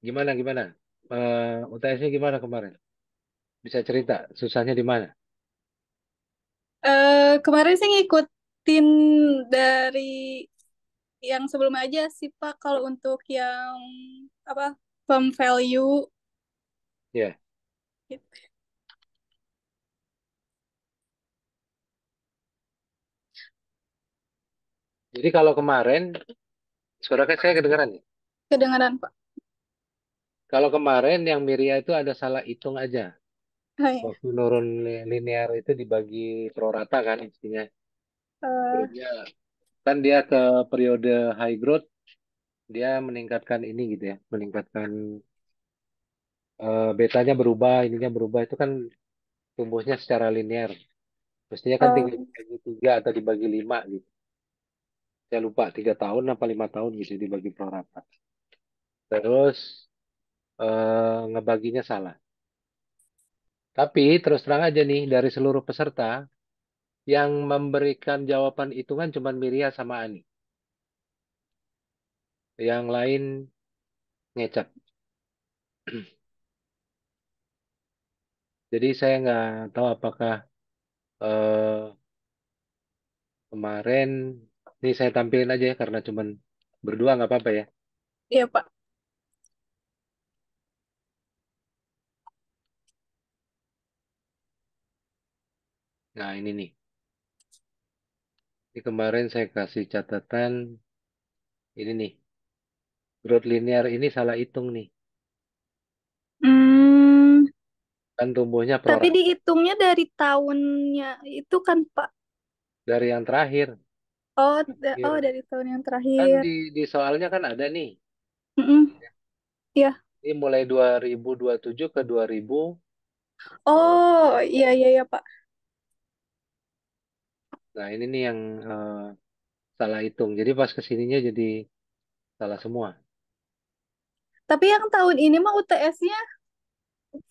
Gimana gimana? UTS-nya gimana kemarin? Bisa cerita susahnya di mana? Kemarin sih ngikutin dari yang sebelum aja sih Pak. Kalau untuk yang apa firm value Ya. gitu. Jadi kalau kemarin, suara kan saya kedengeran ya? Kedengaran Pak. Kalau kemarin yang Miria itu ada salah hitung aja. Oh, ya. Waktu nurun linear itu dibagi prorata kan istinya. Eh, Growth-nya kan dia ke periode high growth, dia meningkatkan ini gitu ya, meningkatkan betanya berubah, ininya berubah itu kan tumbuhnya secara linear. Mestinya kan tinggal eh, dibagi tiga atau dibagi lima gitu. Saya lupa 3 tahun apa 5 tahun gitu dibagi prorata. Terus ngebaginya salah. Tapi terus terang aja nih dari seluruh peserta yang memberikan jawaban hitungan cuma Miria sama Ani. Yang lain ngecap. Jadi saya nggak tahu apakah eh, kemarin ini saya tampilin aja ya karena cuman berdua nggak apa-apa ya. iya Pak. Nah ini nih. Ini kemarin saya kasih catatan ini nih. Growth linear ini salah hitung nih. Hmm, Kan tumbuhnya tapi prorata dihitungnya dari tahunnya itu kan Pak. dari yang terakhir. Oh, oh Akhir. dari tahun yang Kan terakhir. di soalnya kan ada nih. Mm-mm, iya. Ini mulai 2027 ke 2000. Oh, iya iya iya Pak. Nah ini nih yang salah hitung. Jadi pas kesininya jadi salah semua. Tapi yang tahun ini mah UTS-nya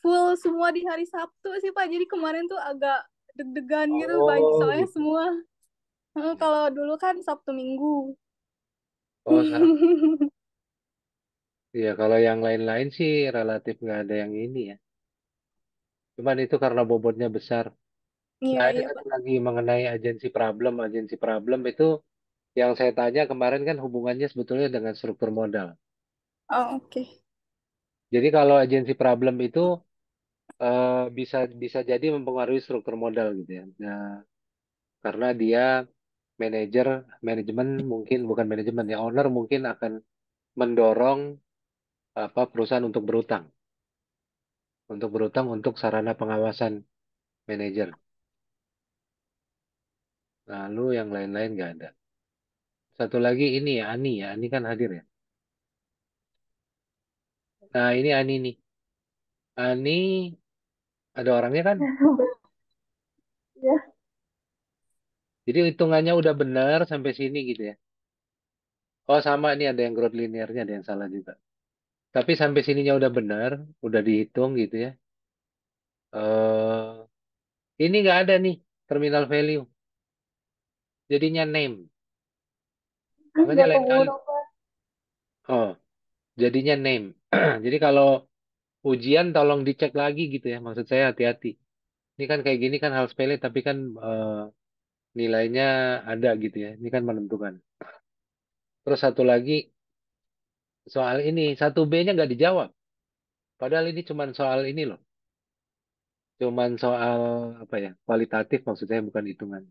full semua di hari Sabtu sih Pak. Jadi kemarin tuh agak deg-degan gitu bagi Oh soalnya gitu. semua. Kalau dulu kan Sabtu Minggu. Oh iya, kalau yang lain-lain sih relatif nggak ada yang ini ya. Cuman itu karena bobotnya besar. Iya Nah, ini iya satu Pak. lagi mengenai agensi problem. Agensi problem itu yang saya tanya kemarin kan hubungannya sebetulnya dengan struktur modal. Oh, oke. Jadi kalau agensi problem itu bisa bisa jadi mempengaruhi struktur modal gitu ya. Nah, karena dia manajer, manajemen mungkin bukan manajemen ya, owner mungkin akan mendorong apa perusahaan untuk berutang untuk sarana pengawasan manajer. Lalu yang lain-lain nggak ada. Satu lagi ini ya, Ani ya. Ani kan hadir ya. Nah, ini Ani nih. Ani ada orangnya kan. Ya. Jadi hitungannya udah benar sampai sini gitu ya. Oh, sama nih ada yang growth linearnya ada yang salah juga. Tapi sampai sininya udah benar, udah dihitung gitu ya. eh ini nggak ada nih terminal value. Jadinya name. Makanya Nggak lain kali. keburu Pak. Oh, jadinya name. Jadi kalau ujian tolong dicek lagi gitu ya. Maksud saya hati-hati. Ini kan kayak gini kan hal sepele tapi kan nilainya ada gitu ya. Ini kan menentukan. Terus satu lagi soal ini, satu B-nya nggak dijawab. Padahal ini cuman soal ini loh. Cuman soal apa ya, kualitatif maksudnya bukan hitungan.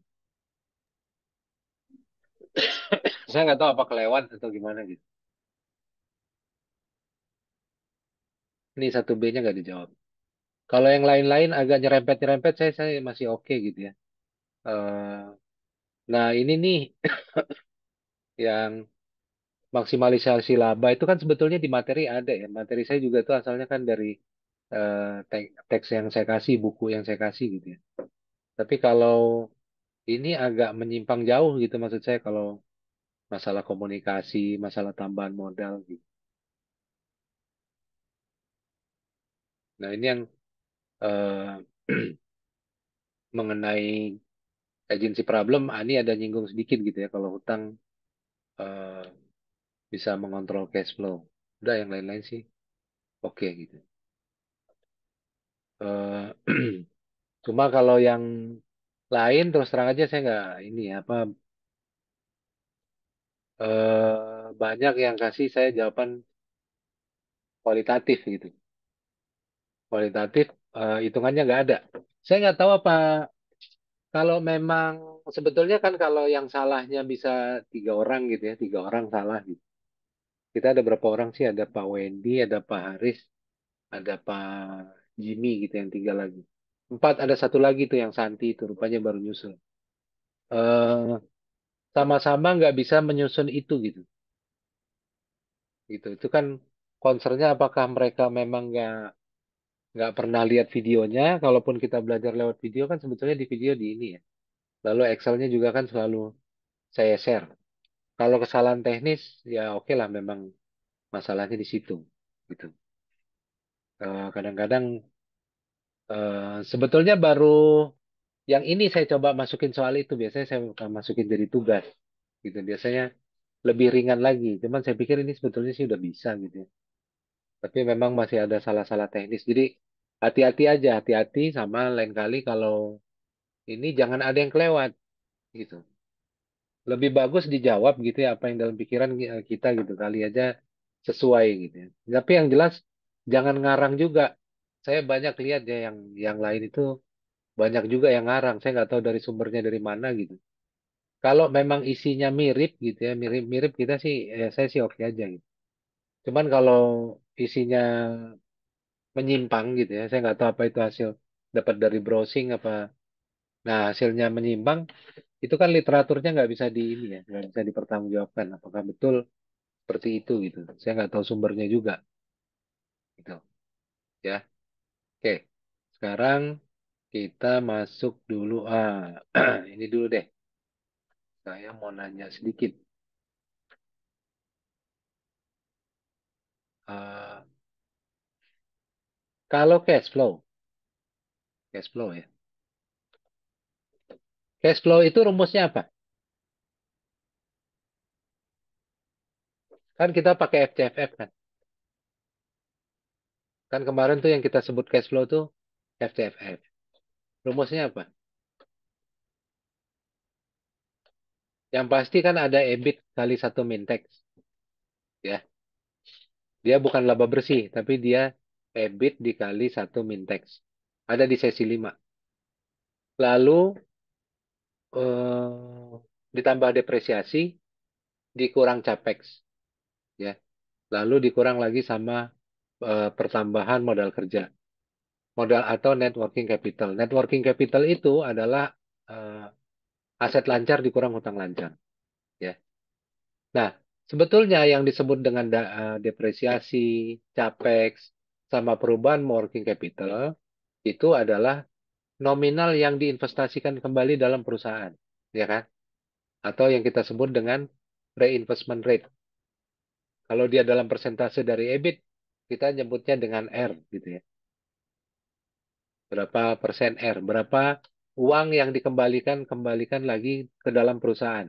Saya nggak tahu apa kelewat atau gimana gitu. Ini satu B-nya nggak dijawab. Kalau yang lain-lain agak nyerempet-nyerempet, saya masih oke gitu ya. Eh, nah ini nih yang maksimalisasi laba itu kan sebetulnya di materi ada ya. Materi saya juga tuh asalnya kan dari teks yang saya kasih, buku yang saya kasih gitu ya. Tapi kalau ini agak menyimpang jauh gitu maksud saya kalau masalah komunikasi, masalah tambahan modal gitu. Nah ini yang eh, mengenai agency problem, Ani ada nyinggung sedikit gitu ya kalau hutang eh, bisa mengontrol cash flow. Udah yang lain-lain sih oke gitu. Eh, Cuma kalau yang lain terus terang aja saya nggak ini ya, apa banyak yang kasih saya jawaban kualitatif gitu. Kualitatif hitungannya nggak ada. Saya nggak tahu apa kalau memang sebetulnya kan kalau yang salahnya bisa tiga orang gitu ya, tiga orang salah gitu. Kita ada berapa orang sih? Ada Pak Wendy, ada Pak Haris, ada Pak Jimmy gitu yang tiga lagi. Empat, ada satu lagi tuh yang Santi itu rupanya baru nyusul. eh Sama-sama nggak bisa menyusun itu gitu. Gitu. Itu kan concernnya apakah mereka memang nggak pernah lihat videonya. Kalaupun kita belajar lewat video kan sebetulnya di video di ini ya. Lalu Excelnya juga kan selalu saya share. Kalau kesalahan teknis ya oke lah memang masalahnya di situ gitu. Kadang-kadang sebetulnya baru yang ini saya coba masukin soal itu biasanya saya masukin jadi tugas gitu. Biasanya lebih ringan lagi. Cuman saya pikir ini sebetulnya sih udah bisa gitu ya. Tapi memang masih ada salah-salah teknis. Jadi hati-hati aja, hati-hati sama lain kali kalau ini jangan ada yang kelewat gitu. Lebih bagus dijawab gitu ya apa yang dalam pikiran kita gitu kali aja sesuai gitu ya. Tapi yang jelas jangan ngarang juga. Saya banyak lihat ya yang lain itu banyak juga yang ngarang. Saya nggak tahu dari sumbernya dari mana gitu. Kalau memang isinya mirip gitu ya, mirip-mirip kita sih, saya sih oke aja gitu. Cuman kalau isinya menyimpang gitu ya, saya nggak tahu apa itu hasil dapat dari browsing apa. Nah hasilnya menyimpang, itu kan literaturnya nggak bisa di ini ya, nggak bisa dipertanggungjawabkan. Apakah betul seperti itu gitu? Saya nggak tahu sumbernya juga gitu. Ya, oke. Sekarang kita masuk dulu. Ini dulu deh. Saya mau nanya sedikit. Eh, Kalau cash flow ya. Cash flow itu rumusnya apa? Kan kita pakai FCFF kan. Kan kemarin tuh yang kita sebut cash flow tuh FCFF. Rumusnya apa? Yang pasti kan ada EBIT kali satu min tax. Ya, dia bukan laba bersih, tapi dia EBIT dikali satu min tax. Ada di sesi 5. Lalu ditambah depresiasi, dikurang capex. Ya, lalu dikurang lagi sama pertambahan modal kerja. Modal atau net working capital. Net working capital itu adalah eh, aset lancar dikurang hutang lancar. Ya. Nah, sebetulnya yang disebut dengan depresiasi, capex, sama perubahan working capital itu adalah nominal yang diinvestasikan kembali dalam perusahaan, ya kan? Atau yang kita sebut dengan reinvestment rate. Kalau dia dalam persentase dari EBIT, kita nyebutnya dengan R, gitu ya. Berapa persen R? Berapa uang yang kembalikan lagi ke dalam perusahaan?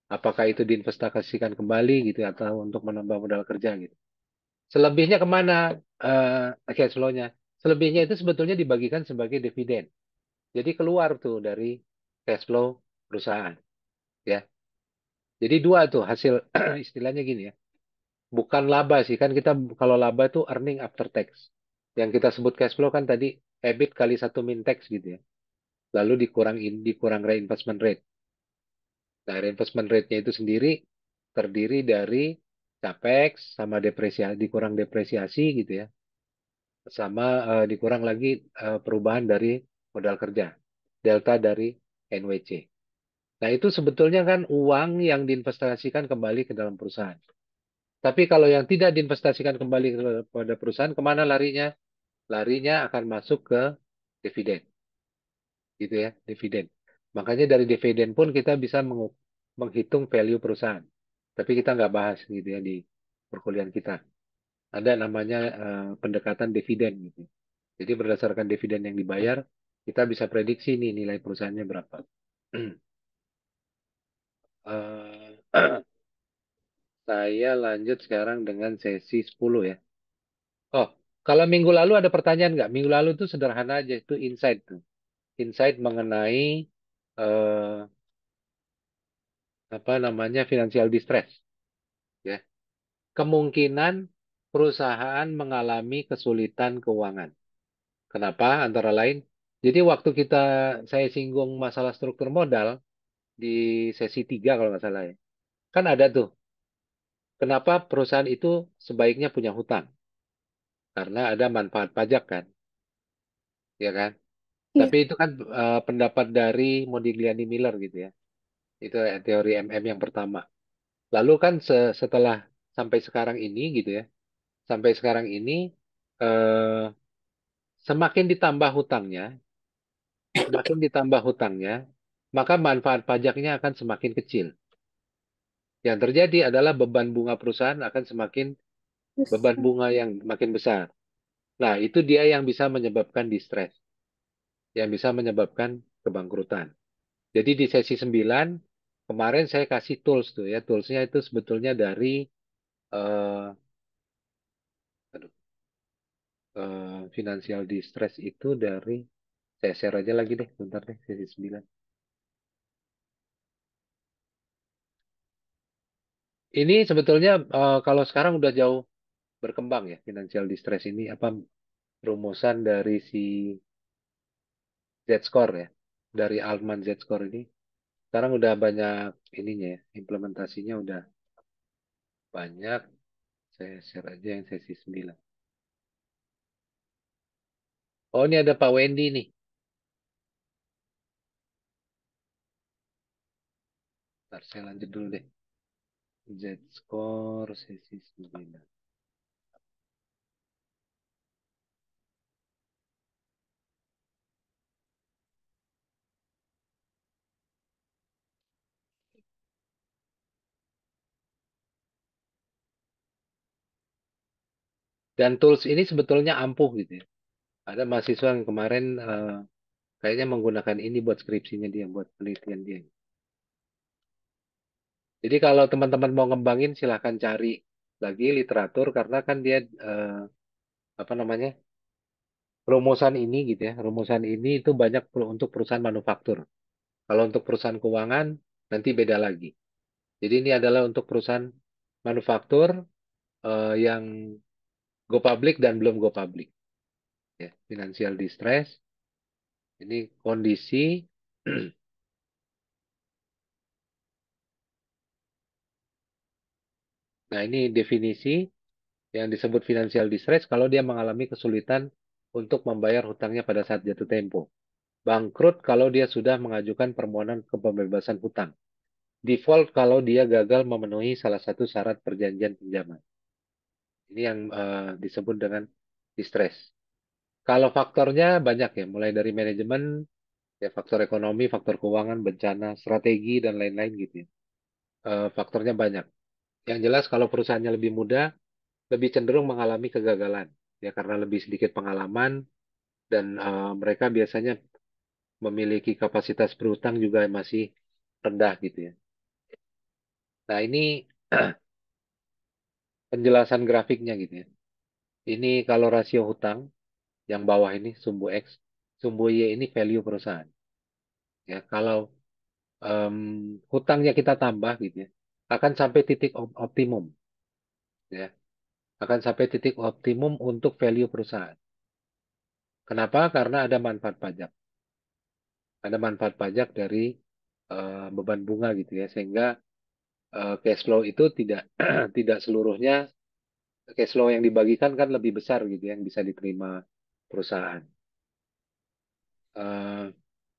Apakah itu diinvestasikan kembali gitu ya, atau untuk menambah modal kerja gitu? Selebihnya kemana cash flow-nya? Selebihnya itu sebetulnya dibagikan sebagai dividen. Jadi keluar tuh dari cash flow perusahaan. Ya, jadi dua tuh hasil istilahnya gini ya. Bukan laba sih kan kita kalau laba itu earning after tax. Yang kita sebut cash flow kan tadi EBIT kali satu min tax gitu ya. Lalu dikurang reinvestment rate. Nah, reinvestment rate-nya itu sendiri terdiri dari capex sama depresiasi dikurang depresiasi gitu ya. Sama dikurang lagi perubahan dari modal kerja, delta dari NWC. Nah, itu sebetulnya kan uang yang diinvestasikan kembali ke dalam perusahaan. Tapi kalau yang tidak diinvestasikan kembali kepada perusahaan, kemana larinya? Larinya akan masuk ke dividen, gitu ya, dividen. Makanya dari dividen pun kita bisa menghitung value perusahaan. Tapi kita nggak bahas gitu ya di perkuliahan kita. Ada namanya pendekatan dividen gitu. Jadi berdasarkan dividen yang dibayar, kita bisa prediksi nih nilai perusahaannya berapa. Eh, saya lanjut sekarang dengan sesi 10 ya. Oh, Kalau minggu lalu ada pertanyaan nggak? Minggu lalu itu sederhana aja, itu insight tuh. Insight mengenai eh, apa namanya financial distress, ya. Kemungkinan perusahaan mengalami kesulitan keuangan. Kenapa? Antara lain, jadi waktu saya singgung masalah struktur modal di sesi 3 kalau nggak salah ya, kan ada tuh. Kenapa perusahaan itu sebaiknya punya hutang? Karena ada manfaat pajak kan, ya kan? Iya. Tapi itu kan pendapat dari Modigliani Miller gitu ya. Itu teori MM yang pertama. Lalu kan setelah sampai sekarang ini gitu ya, sampai sekarang ini eh, semakin ditambah hutangnya, semakin ditambah hutangnya, maka manfaat pajaknya akan semakin kecil. Yang terjadi adalah beban bunga perusahaan akan semakin Terus, beban bunga yang makin besar. Nah, itu dia yang bisa menyebabkan distress, yang bisa menyebabkan kebangkrutan. Jadi di sesi 9 kemarin saya kasih tools tuh ya. Toolsnya itu sebetulnya dari eh, aduh, financial distress itu dari saya share aja lagi deh, bentar deh sesi 9. Ini sebetulnya kalau sekarang udah jauh berkembang ya financial distress ini apa rumusan dari si Z-score ya. Dari Altman Z-score ini sekarang udah banyak ininya ya, implementasinya udah banyak. Saya share aja yang sesi 9. Oh, ini ada Pak Wendy nih. Ntar saya lanjut dulu deh. Z-score sesi 9. Dan tools ini sebetulnya ampuh gitu ya. Ada mahasiswa yang kemarin kayaknya menggunakan ini buat skripsinya dia, buat penelitian dia. Jadi kalau teman-teman mau ngembangin silahkan cari lagi literatur karena kan dia apa namanya rumusan ini gitu ya. Rumusan ini itu banyak untuk perusahaan manufaktur. Kalau untuk perusahaan keuangan nanti beda lagi. Jadi ini adalah untuk perusahaan manufaktur yang go public dan belum go public. Ya, financial distress ini kondisi. Nah, ini definisi yang disebut financial distress kalau dia mengalami kesulitan untuk membayar hutangnya pada saat jatuh tempo. Bangkrut kalau dia sudah mengajukan permohonan ke pembebasan hutang. Default kalau dia gagal memenuhi salah satu syarat perjanjian pinjaman. Ini yang disebut dengan distress. Kalau faktornya banyak ya, mulai dari manajemen, ya faktor ekonomi, faktor keuangan, bencana, strategi, dan lain-lain gitu ya. Faktornya banyak. Yang jelas kalau perusahaannya lebih muda, lebih cenderung mengalami kegagalan. Ya karena lebih sedikit pengalaman dan mereka biasanya memiliki kapasitas berhutang juga masih rendah gitu ya. Nah ini penjelasan grafiknya gitu ya. Ini kalau rasio hutang yang bawah ini sumbu X, sumbu Y ini value perusahaan. Ya kalau hutangnya kita tambah gitu ya, akan sampai titik optimum. Ya akan sampai titik optimum untuk value perusahaan. Kenapa? Karena ada manfaat pajak. Ada manfaat pajak dari beban bunga gitu ya, sehingga cash flow itu tidak tidak seluruhnya cash flow yang dibagikan kan lebih besar gitu ya, yang bisa diterima perusahaan. Eh,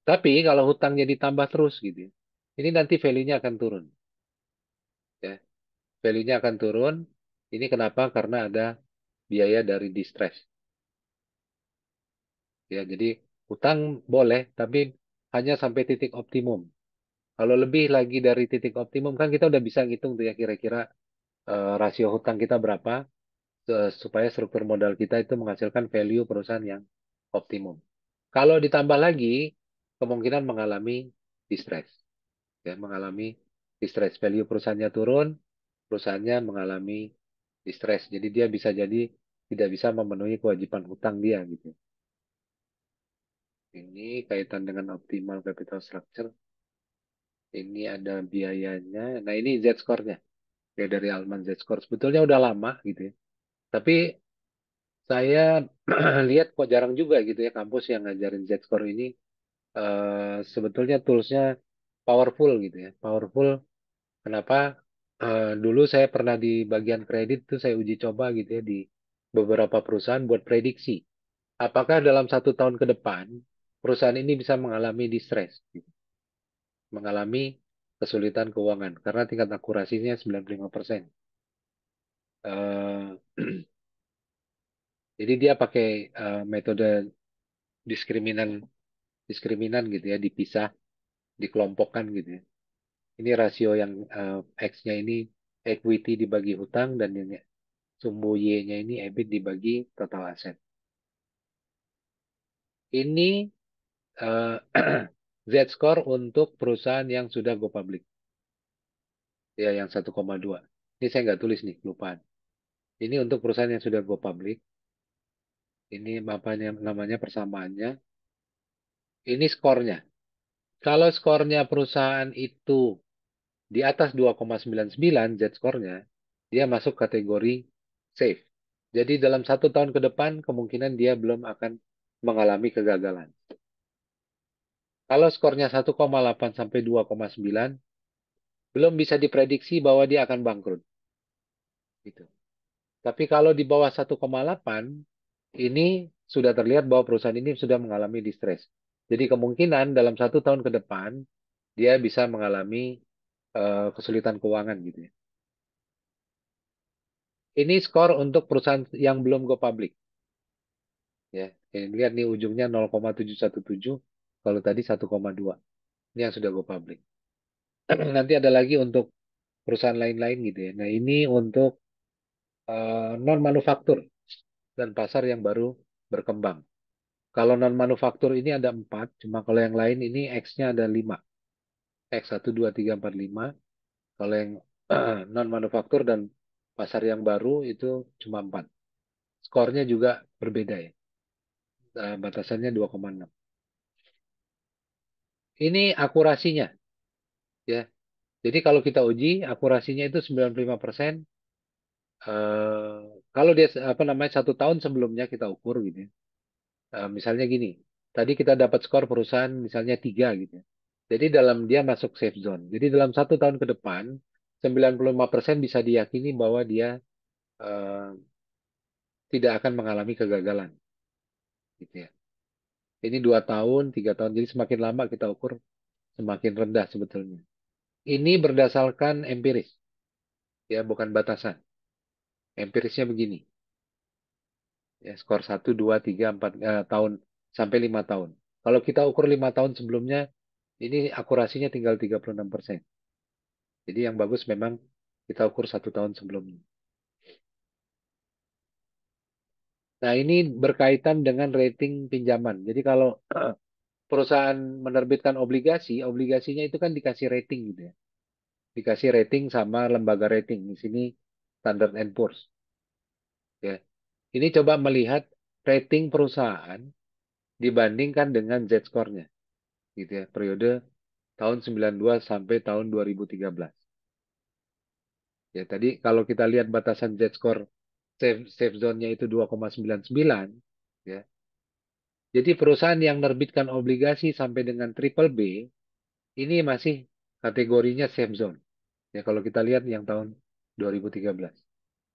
tapi kalau hutangnya ditambah terus gitu ya, ini nanti value-nya akan turun. Ya. Value-nya akan turun. Ini kenapa? Karena ada biaya dari distress. Ya, jadi hutang boleh, tapi hanya sampai titik optimum. Kalau lebih lagi dari titik optimum kan kita udah bisa ngitung tuh ya kira-kira rasio hutang kita berapa supaya struktur modal kita itu menghasilkan value perusahaan yang optimum. Kalau ditambah lagi, kemungkinan mengalami distress, ya, mengalami distress. Value perusahaannya turun, perusahaannya mengalami distress. Jadi dia bisa jadi tidak bisa memenuhi kewajiban hutang dia gitu. Ini kaitan dengan optimal capital structure. Ini ada biayanya. Nah, ini Z-score-nya. Ya dari Alman Z-score. Sebetulnya udah lama gitu ya. Tapi saya lihat kok jarang juga gitu ya kampus yang ngajarin Z-score ini. Sebetulnya toolsnya powerful gitu ya. Powerful. Kenapa? Dulu saya pernah di bagian kredit tuh saya uji coba gitu ya di beberapa perusahaan buat prediksi. Apakah dalam 1 tahun ke depan perusahaan ini bisa mengalami distress, gitu, mengalami kesulitan keuangan karena tingkat akurasinya 95%. Eh, jadi dia pakai metode diskriminan diskriminan gitu ya, dipisah, dikelompokkan gitu ya. Ini rasio yang X-nya ini equity dibagi hutang dan yang sumbu Y-nya ini EBIT dibagi total aset. Ini eh, Z-score untuk perusahaan yang sudah go public. Ya, yang 1,2. Ini saya nggak tulis nih, kelupaan. Ini untuk perusahaan yang sudah go public. Ini namanya persamaannya. Ini skornya. Kalau skornya perusahaan itu di atas 2,99 Z-skornya, dia masuk kategori safe. Jadi dalam 1 tahun ke depan, kemungkinan dia belum akan mengalami kegagalan. Kalau skornya 1,8 sampai 2,9, belum bisa diprediksi bahwa dia akan bangkrut. Gitu. Tapi kalau di bawah 1,8, ini sudah terlihat bahwa perusahaan ini sudah mengalami distress. Jadi kemungkinan dalam 1 tahun ke depan, dia bisa mengalami kesulitan keuangan gitu ya. Ini skor untuk perusahaan yang belum go public. Ya, ini lihat nih ujungnya 0,717, kalau tadi 1,2. Ini yang sudah go public. Nanti ada lagi untuk perusahaan lain-lain gitu ya. Nah, ini untuk non manufaktur dan pasar yang baru berkembang. Kalau non manufaktur ini ada 4, cuma kalau yang lain ini X-nya ada 5. X 1, 2, 3, 4, 5. Kalau yang non manufaktur dan pasar yang baru itu cuma 4. Skornya juga berbeda ya. Batasannya 2,6. Ini akurasinya ya. Jadi kalau kita uji akurasinya itu 95%. eh, Kalau dia apa namanya 1 tahun sebelumnya kita ukur gitu ya. Misalnya gini, tadi kita dapat skor perusahaan misalnya 3 gitu ya. Jadi dalam dia masuk safe zone. Jadi dalam 1 tahun ke depan 95% bisa diyakini bahwa dia eh, tidak akan mengalami kegagalan gitu ya. Ini 2 tahun, 3 tahun. Jadi semakin lama kita ukur semakin rendah sebetulnya. Ini berdasarkan empiris, ya bukan batasan. Empirisnya begini, ya skor 1, 2, 3, 4 tahun sampai 5 tahun. Kalau kita ukur 5 tahun sebelumnya, ini akurasinya tinggal 36%. Jadi yang bagus memang kita ukur 1 tahun sebelumnya. Nah ini berkaitan dengan rating pinjaman. Jadi kalau perusahaan menerbitkan obligasi, obligasinya itu kan dikasih rating gitu ya. Dikasih rating sama lembaga rating. Di sini Standard and Poor's. Ya. Ini coba melihat rating perusahaan dibandingkan dengan Z-score-nya. Gitu ya. Periode tahun 92 sampai tahun 2013. Ya, tadi kalau kita lihat batasan Z-score safe zone-nya itu 2,99. Ya. Jadi perusahaan yang menerbitkan obligasi sampai dengan triple B ini masih kategorinya safe zone. Ya, kalau kita lihat yang tahun 2013.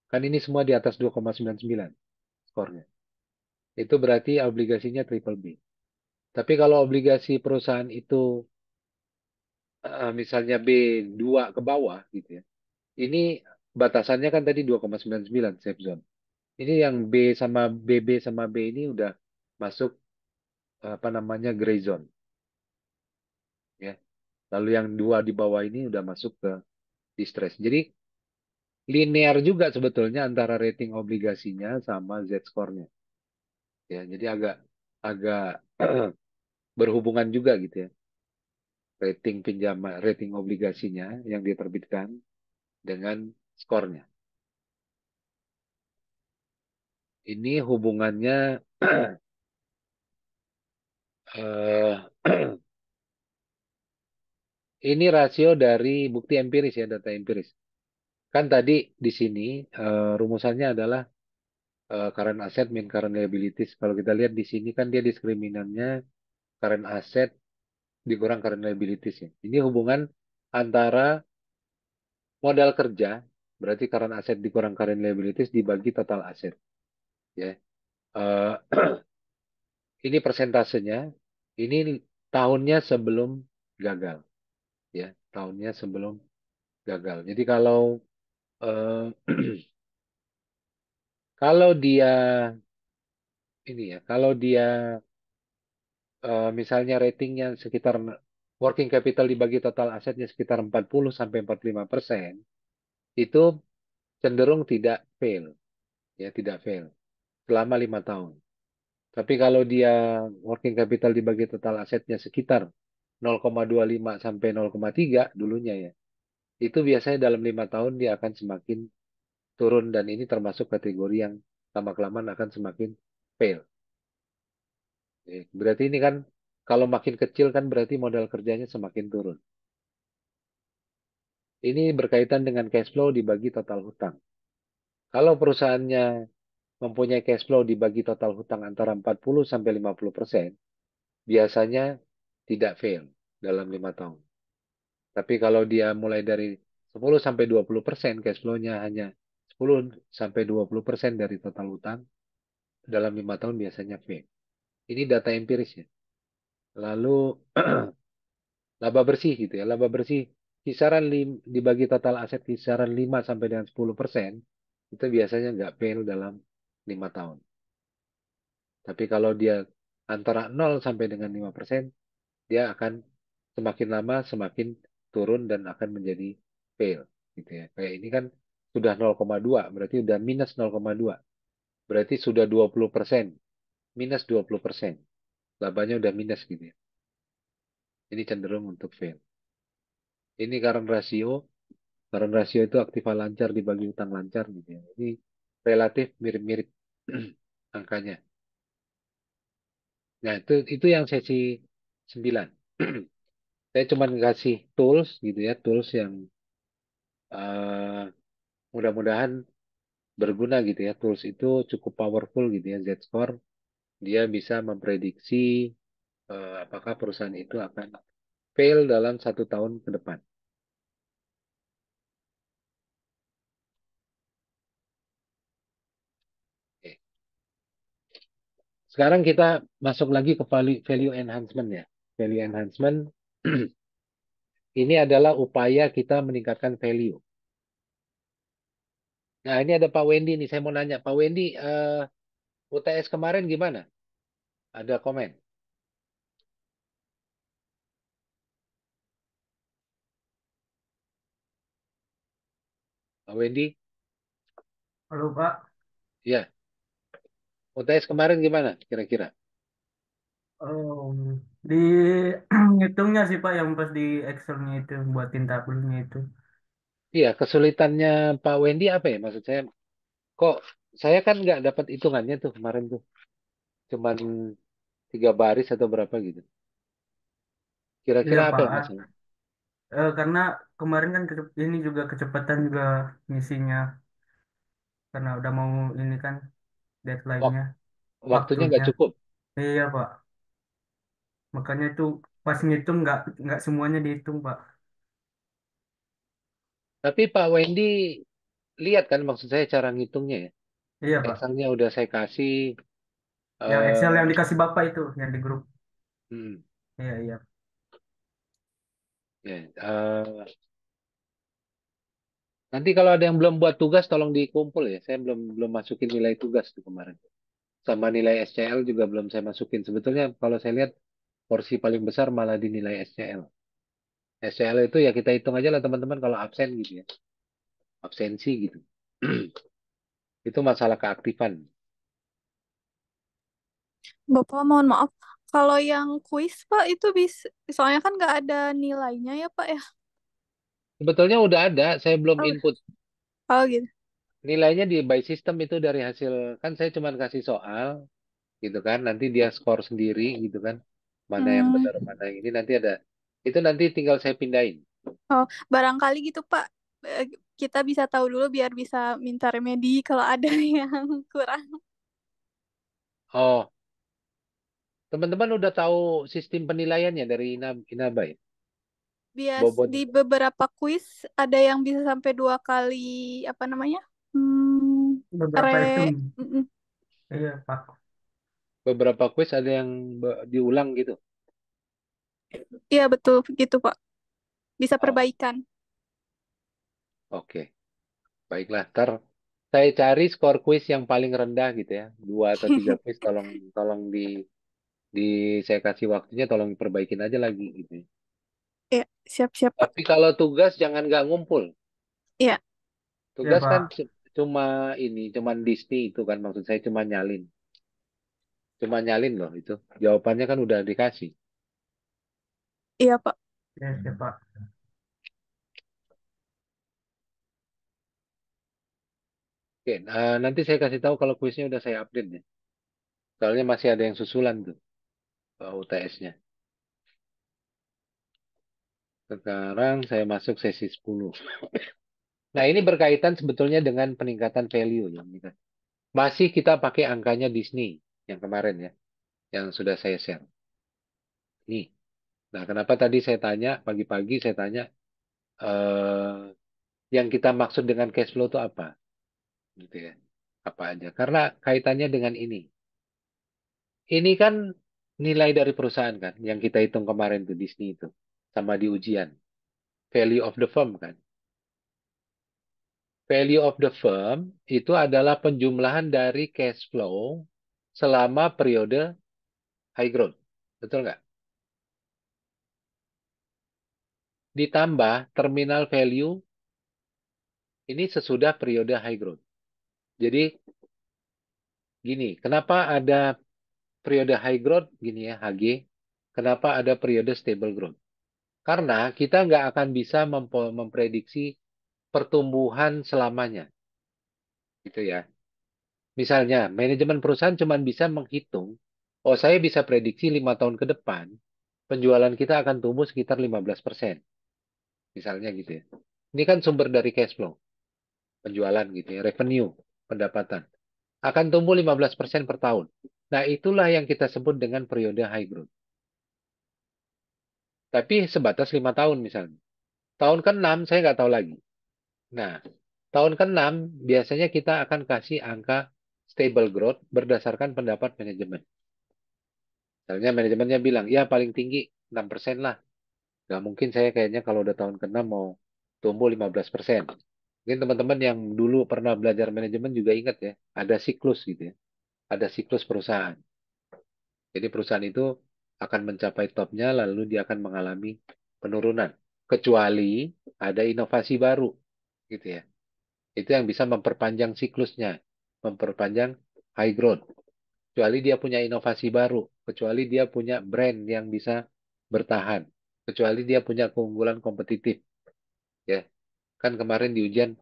Kan ini semua di atas 2,99 skornya. Itu berarti obligasinya triple B. Tapi kalau obligasi perusahaan itu misalnya B2 ke bawah gitu ya. Ini batasannya kan tadi 2,99 safe zone. Ini yang B sama BB sama B ini udah masuk apa namanya gray zone ya. Lalu yang 2 di bawah ini udah masuk ke distress. Jadi linear juga sebetulnya antara rating obligasinya sama Z-score-nya. Ya, jadi agak agak berhubungan juga gitu ya. Rating pinjaman, rating obligasinya yang diterbitkan dengan skornya. Ini hubungannya eh, ini rasio dari bukti empiris ya, data empiris. Kan tadi di sini rumusannya adalah current asset min current liabilities. Kalau kita lihat di sini kan dia diskriminannya current asset dikurang current liabilities ya. Ini hubungan antara modal kerja, berarti current asset dikurang current liabilities dibagi total aset. Ya. Eh, ini persentasenya, ini tahunnya sebelum gagal. Ya, tahunnya sebelum gagal. Jadi kalau eh, kalau dia ini ya, kalau dia misalnya ratingnya sekitar working capital dibagi total asetnya sekitar 40 sampai 45%, itu cenderung tidak fail, ya tidak fail selama 5 tahun. Tapi kalau dia working capital dibagi total asetnya sekitar 0,25 sampai 0,3 dulunya ya, itu biasanya dalam 5 tahun dia akan semakin turun dan ini termasuk kategori yang lama-kelamaan akan semakin fail. Berarti ini kan kalau makin kecil kan berarti modal kerjanya semakin turun. Ini berkaitan dengan cash flow dibagi total hutang. Kalau perusahaannya mempunyai cash flow dibagi total hutang antara 40 sampai 50%, biasanya tidak fail dalam 5 tahun. Tapi kalau dia mulai dari 10 sampai 20% cash flow-nya hanya 10 sampai 20% dari total hutang, dalam 5 tahun biasanya fail. Ini data empiris ya. Lalu laba bersih gitu ya. Laba bersih kisaran dibagi total aset kisaran 5 sampai dengan 10% itu biasanya nggak fail dalam 5 tahun. Tapi kalau dia antara 0 sampai dengan 5%, dia akan semakin lama semakin turun dan akan menjadi fail gitu ya. Kayak ini kan sudah 0,2, berarti udah minus 0,2. Berarti sudah 20%, minus 20%. Labanya udah minus gitu ya. Ini cenderung untuk fail. Ini current rasio itu aktiva lancar dibagi utang lancar gitu ya. Ini relatif mirip-mirip angkanya. Nah, itu yang sesi 9. Saya cuma ngasih tools gitu ya, tools yang eh, mudah-mudahan berguna gitu ya. Tools itu cukup powerful gitu ya. Z-score dia bisa memprediksi apakah perusahaan itu akan fail dalam 1 tahun ke depan. Oke. Sekarang kita masuk lagi ke value enhancement ya. Value enhancement ini adalah upaya kita meningkatkan value. Nah, ini ada Pak Wendy nih. Saya mau nanya, Pak Wendy, UTS kemarin gimana? Ada komen? Pak Wendy? Halo Pak. Ya, UTS kemarin gimana kira-kira? Di ngitungnya sih Pak yang pas di Excelnya itu buatin tabelnya itu. Iya, kesulitannya Pak Wendy apa ya? Maksud saya, kok saya kan nggak dapat hitungannya tuh kemarin tuh. Cuman 3 baris atau berapa gitu. Iya Kira-kira apa Pak. yang masalah? Karena kemarin kan ini juga kecepatan juga ngisinya karena udah mau ini kan Wak- deadline-nya, Waktunya waktunya. nggak cukup. Iya Pak. Makanya itu pas ngitung nggak semuanya dihitung Pak. Tapi Pak Wendy lihat kan maksud saya cara ngitungnya ya. Iya Pak. Excelnya udah saya kasih. Yang Excel yang eh dikasih Bapak itu yang di grup. hmm, Iya iya. ya, nanti kalau ada yang belum buat tugas, tolong dikumpul ya. Saya belum belum masukin nilai tugas tuh kemarin. Sama nilai SCL juga belum saya masukin. Sebetulnya kalau saya lihat porsi paling besar malah di nilai SCL. SCL itu ya kita hitung aja lah teman-teman kalau absen gitu ya. Absensi gitu. Itu masalah keaktifan. Bapak, mohon maaf. Kalau yang kuis, Pak, itu bisa, soalnya kan nggak ada nilainya ya, Pak ya? Sebetulnya udah ada, saya belum Oh, input. oh gitu. nilainya di by system itu dari hasil, kan saya cuma kasih soal gitu kan, nanti dia skor sendiri gitu kan, mana yang Hmm. benar mana yang ini nanti ada, itu nanti tinggal saya pindahin. Oh, barangkali gitu Pak. Eh, Kita bisa tahu dulu biar bisa minta remedi kalau ada yang kurang. Oh, teman-teman udah tahu sistem penilaiannya dari Inaba ya? Di Bobot beberapa kuis ada yang bisa sampai 2 kali apa namanya? Hmm, Beberapa re, item. mm, Iya, Pak. beberapa quiz ada yang diulang gitu. iya betul gitu Pak. Bisa Oh, perbaikan. oke. Baiklah, ntar saya cari skor quiz yang paling rendah gitu ya. 2 atau 3 quiz tolong tolong di saya kasih waktunya tolong perbaikin aja lagi gitu ya. Iya, siap-siap Pak. Tapi kalau tugas jangan nggak ngumpul. Iya, Iya, Tugas kan Pak. cuma ini, cuman Disney itu kan maksud saya cuma nyalin. Cuma nyalin loh itu. Jawabannya kan udah dikasih. iya Pak. Iya, siap, Pak. Oke, nanti saya kasih tahu kalau kuisnya udah saya update ya. Soalnya masih ada yang susulan tuh UTS-nya. Sekarang saya masuk sesi 10. Nah, ini berkaitan sebetulnya dengan peningkatan value ya. Ini kan. Masih kita pakai angkanya Disney yang kemarin ya, yang sudah saya share. Nih. Nah, kenapa tadi saya tanya, pagi-pagi saya tanya, eh, yang kita maksud dengan cash flow itu apa? Gitu ya. Apa aja? Karena kaitannya dengan ini. Ini kan nilai dari perusahaan kan, yang kita hitung kemarin tuh Disney itu. Sama di ujian. Value of the firm kan. Value of the firm itu adalah penjumlahan dari cash flow selama periode high growth. Betul nggak? Ditambah terminal value ini sesudah periode high growth. Jadi gini, kenapa ada periode high growth gini ya, HG? Kenapa ada periode stable growth? Karena kita nggak akan bisa memprediksi pertumbuhan selamanya. Gitu ya. Misalnya, manajemen perusahaan cuma bisa menghitung, oh saya bisa prediksi 5 tahun ke depan, penjualan kita akan tumbuh sekitar 15%. Misalnya gitu ya. Ini kan sumber dari cash flow, penjualan gitu ya, revenue, pendapatan. Akan tumbuh 15% per tahun. Nah, itulah yang kita sebut dengan periode high growth. Tapi sebatas 5 tahun misalnya. Tahun ke-6 saya nggak tahu lagi. Nah, tahun ke-6 biasanya kita akan kasih angka stable growth berdasarkan pendapat manajemen. Misalnya manajemennya bilang, ya paling tinggi 6% lah. Nggak mungkin saya kayaknya kalau udah tahun ke-6 mau tumbuh 15%. Mungkin teman-teman yang dulu pernah belajar manajemen juga ingat ya, ada siklus gitu ya. Ada siklus perusahaan. Jadi perusahaan itu akan mencapai topnya lalu dia akan mengalami penurunan. Kecuali ada inovasi baru gitu ya. Itu yang bisa memperpanjang siklusnya, memperpanjang high growth. Kecuali dia punya inovasi baru, kecuali dia punya brand yang bisa bertahan, kecuali dia punya keunggulan kompetitif ya. Kan kemarin di ujian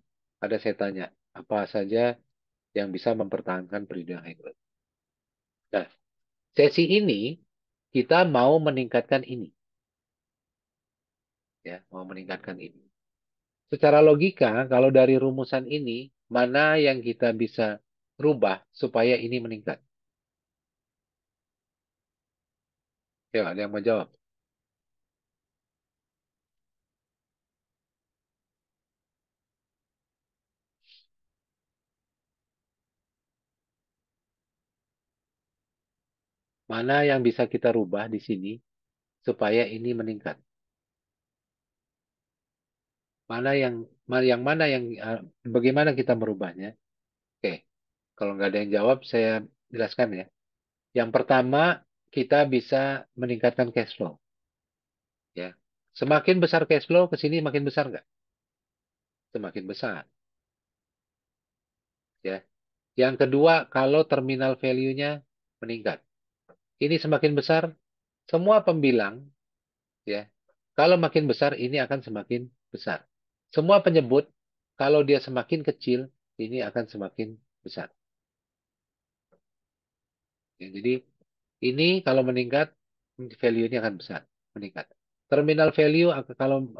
ada saya tanya, apa saja yang bisa mempertahankan periode high growth. Nah, sesi ini kita mau meningkatkan ini ya, mau meningkatkan ini. Secara logika, kalau dari rumusan ini, mana yang kita bisa rubah supaya ini meningkat? Ya, ada yang mau jawab. Mana yang bisa kita rubah di sini supaya ini meningkat? Yang mana yang bagaimana kita merubahnya? Oke, kalau nggak ada yang jawab, saya jelaskan ya. Yang pertama, kita bisa meningkatkan cash flow. Ya, semakin besar cash flow ke sini makin besar nggak? Semakin besar. Ya. Yang kedua, kalau terminal value-nya meningkat. Ini semakin besar, semua pembilang, ya. Kalau makin besar, ini akan semakin besar. Semua penyebut, kalau dia semakin kecil, ini akan semakin besar. Ya, jadi ini kalau meningkat, value-nya akan besar, meningkat. Terminal value kalau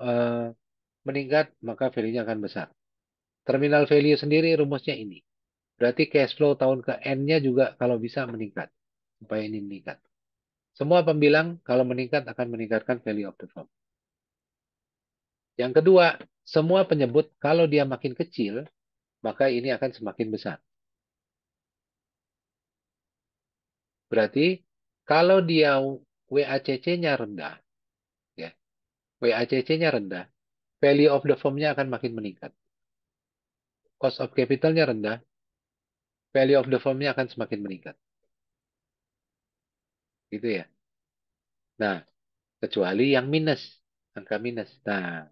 meningkat, maka value-nya akan besar. Terminal value sendiri rumusnya ini. Berarti cash flow tahun ke N-nya juga kalau bisa meningkat. Supaya ini meningkat. Semua pembilang kalau meningkat akan meningkatkan value of the firm. Yang kedua, semua penyebut kalau dia makin kecil, maka ini akan semakin besar. Berarti kalau dia WACC-nya rendah, ya, WACC-nya rendah, value of the firm-nya akan makin meningkat. Cost of capital-nya rendah, value of the firm-nya akan semakin meningkat. Gitu ya. Nah, kecuali yang minus, angka minus. Nah,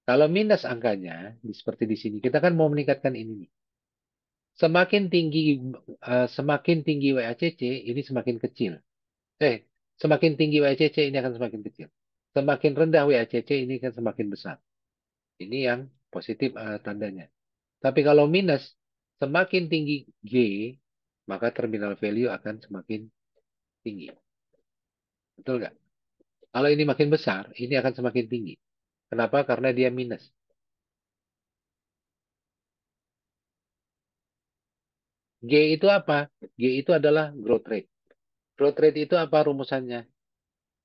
kalau minus angkanya, seperti di sini, kita kan mau meningkatkan ini nih. Semakin tinggi WACC, ini semakin kecil. Semakin tinggi WACC, ini akan semakin kecil. Semakin rendah WACC, ini akan semakin besar. Ini yang positif tandanya. Tapi kalau minus, semakin tinggi G, maka terminal value akan semakin tinggi. Betul nggak? Kalau ini makin besar, ini akan semakin tinggi. Kenapa? Karena dia minus. G itu apa? G itu adalah growth rate. Growth rate itu apa rumusannya?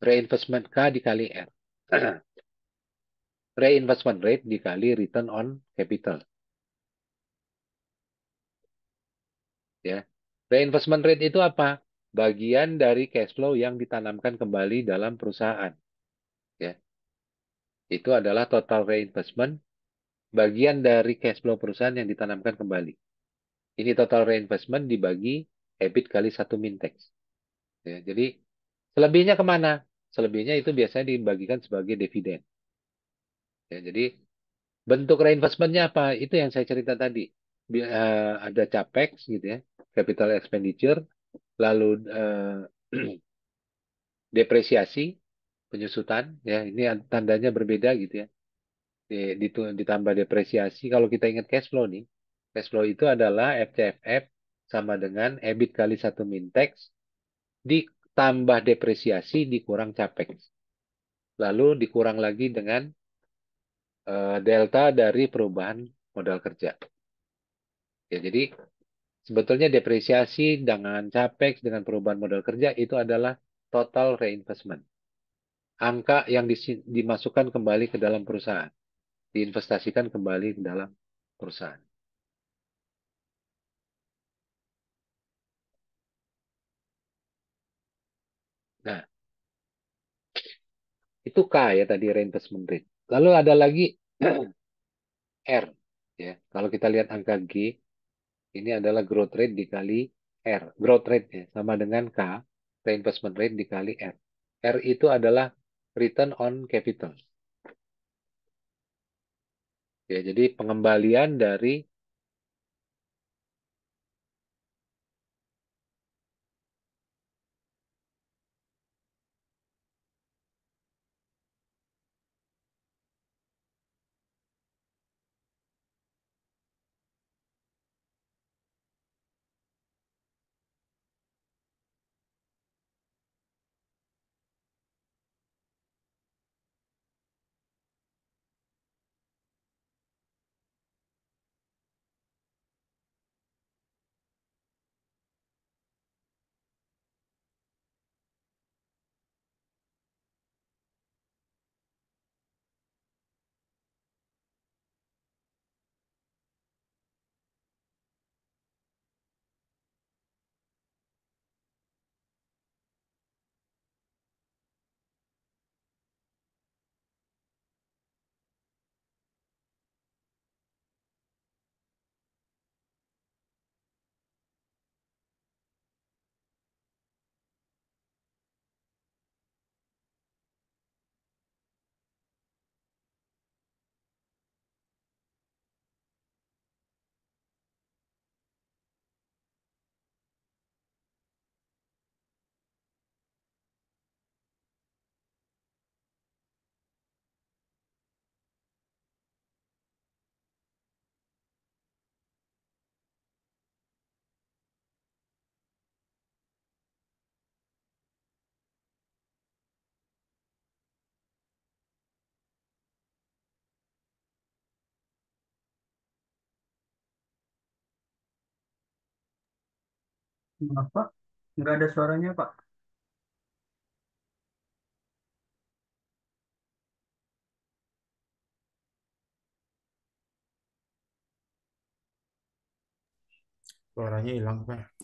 Reinvestment K dikali R. Reinvestment rate dikali return on capital. Ya. Reinvestment rate itu apa? Bagian dari cash flow yang ditanamkan kembali dalam perusahaan. Ya. Itu adalah total reinvestment, bagian dari cash flow perusahaan yang ditanamkan kembali. Ini total reinvestment dibagi EBIT kali 1 mintex. Ya, jadi selebihnya kemana? Selebihnya itu biasanya dibagikan sebagai dividen. Ya, jadi bentuk reinvestmentnya apa? Itu yang saya cerita tadi. Ada capex gitu ya, capital expenditure, lalu depresiasi, penyusutan, ya ini tandanya berbeda gitu ya. Ditambah depresiasi. Kalau kita ingat cash flow nih, cash flow itu adalah FCFF sama dengan EBIT kali 1 mintex ditambah depresiasi dikurang capex. Lalu dikurang lagi dengan delta dari perubahan modal kerja. Ya, jadi sebetulnya depresiasi dengan capex dengan perubahan modal kerja itu adalah total reinvestment. Angka yang dimasukkan kembali ke dalam perusahaan, diinvestasikan kembali ke dalam perusahaan. Nah, itu K ya tadi reinvestment rate. Lalu ada lagi R ya. Kalau kita lihat angka G, ini adalah growth rate dikali R. Growth rate ya sama dengan K, reinvestment rate dikali R. R itu adalah return on capital. Ya, jadi pengembalian dari Maaf, Pak. Nggak ada suaranya, Pak. Suaranya hilang, Pak.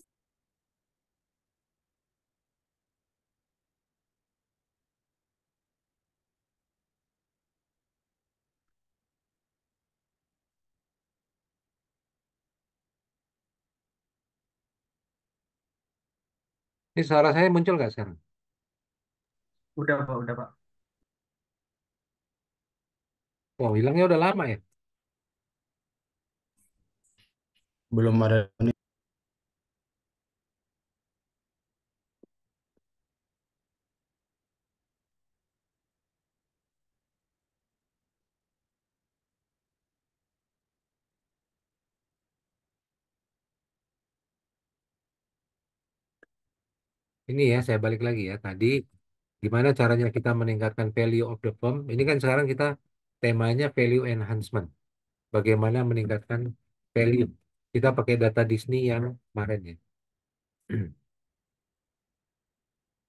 Ini suara saya muncul nggak sekarang? Udah, Pak. Udah, Pak. Wow, hilangnya udah lama ya. Belum ada nih. Ini ya, saya balik lagi ya. Tadi, gimana caranya kita meningkatkan value of the firm? Ini kan sekarang kita temanya value enhancement. Bagaimana meningkatkan value? Kita pakai data Disney yang kemarin ya.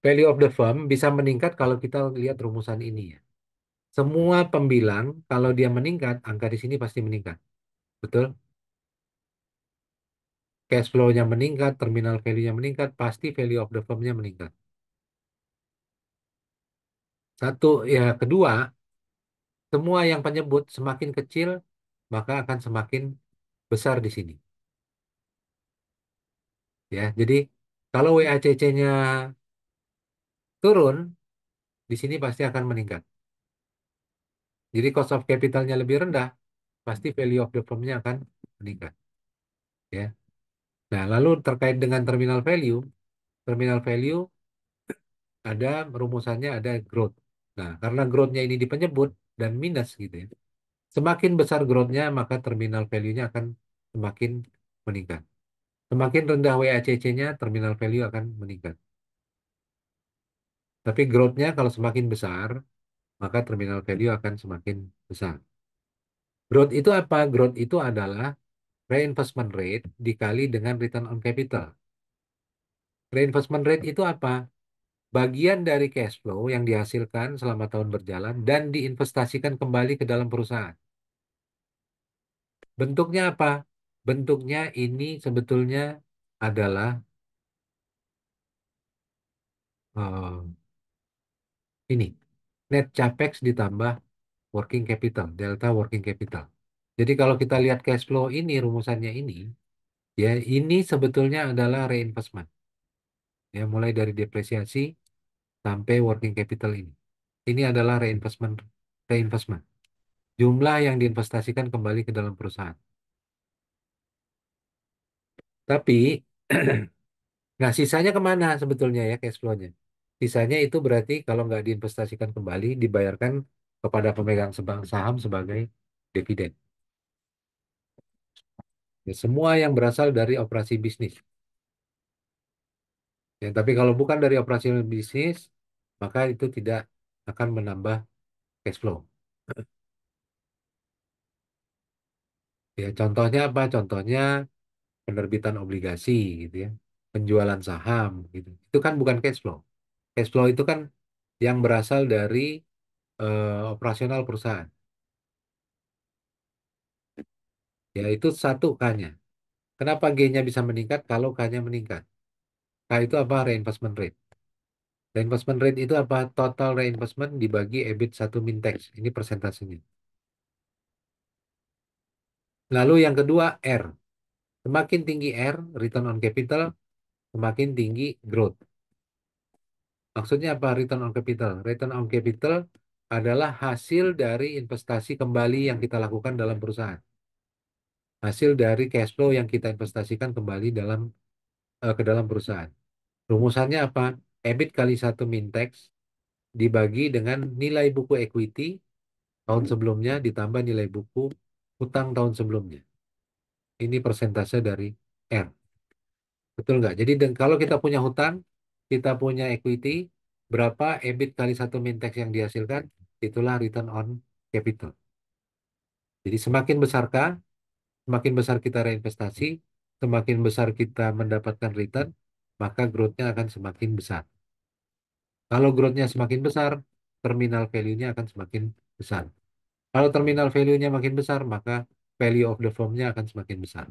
Value of the firm bisa meningkat kalau kita lihat rumusan ini ya. Semua pembilang, kalau dia meningkat, angka di sini pasti meningkat. Betul? Cash flow-nya meningkat, terminal value-nya meningkat, pasti value of the firm-nya meningkat. Satu, ya kedua, semua yang penyebut semakin kecil, maka akan semakin besar di sini. Ya, jadi kalau WACC-nya turun, di sini pasti akan meningkat. Jadi cost of capital-nya lebih rendah, pasti value of the firm-nya akan meningkat. Ya. Nah, lalu terkait dengan terminal value ada rumusannya ada growth. Nah, karena growth-nya ini di penyebut dan minus gitu ya. Semakin besar growth-nya, maka terminal value-nya akan semakin meningkat. Semakin rendah WACC-nya, terminal value akan meningkat. Tapi growth-nya kalau semakin besar, maka terminal value akan semakin besar. Growth itu apa? Growth itu adalah reinvestment rate dikali dengan return on capital. Reinvestment rate itu apa? Bagian dari cash flow yang dihasilkan selama tahun berjalan dan diinvestasikan kembali ke dalam perusahaan. Bentuknya apa? Bentuknya ini sebetulnya adalah eh, ini net capex ditambah working capital, delta working capital. Jadi kalau kita lihat cash flow ini, rumusannya ini, ya ini sebetulnya adalah reinvestment. Ya, mulai dari depresiasi sampai working capital ini. Ini adalah reinvestment, reinvestment. Jumlah yang diinvestasikan kembali ke dalam perusahaan. Tapi, nah sisanya kemana sebetulnya ya cash flow-nya? Sisanya itu berarti kalau nggak diinvestasikan kembali, dibayarkan kepada pemegang saham sebagai dividen. Ya, semua yang berasal dari operasi bisnis. Ya, tapi kalau bukan dari operasi bisnis, maka itu tidak akan menambah cash flow. Ya, contohnya apa? Contohnya penerbitan obligasi gitu ya, penjualan saham gitu. Itu kan bukan cash flow. Cash flow itu kan yang berasal dari operasional perusahaan. Ya, itu satu K-nya. Kenapa G-nya bisa meningkat kalau K-nya meningkat? K itu apa? Reinvestment rate. Reinvestment rate itu apa? Total reinvestment dibagi EBIT satu min tax. Ini persentasenya. Lalu yang kedua R. Semakin tinggi R, return on capital, semakin tinggi growth. Maksudnya apa return on capital? Return on capital adalah hasil dari investasi kembali yang kita lakukan dalam perusahaan. Hasil dari cash flow yang kita investasikan kembali ke dalam perusahaan. Rumusannya apa? EBIT kali satu min tax dibagi dengan nilai buku equity tahun sebelumnya ditambah nilai buku hutang tahun sebelumnya. Ini persentase dari R. Betul nggak? Jadi kalau kita punya hutang, kita punya equity, berapa EBIT kali satu min tax yang dihasilkan, itulah return on capital. Jadi semakin besar K, semakin besar kita reinvestasi, semakin besar kita mendapatkan return, maka growth-nya akan semakin besar. Kalau growth-nya semakin besar, terminal value-nya akan semakin besar. Kalau terminal value-nya makin besar, maka value of the firm-nya akan semakin besar.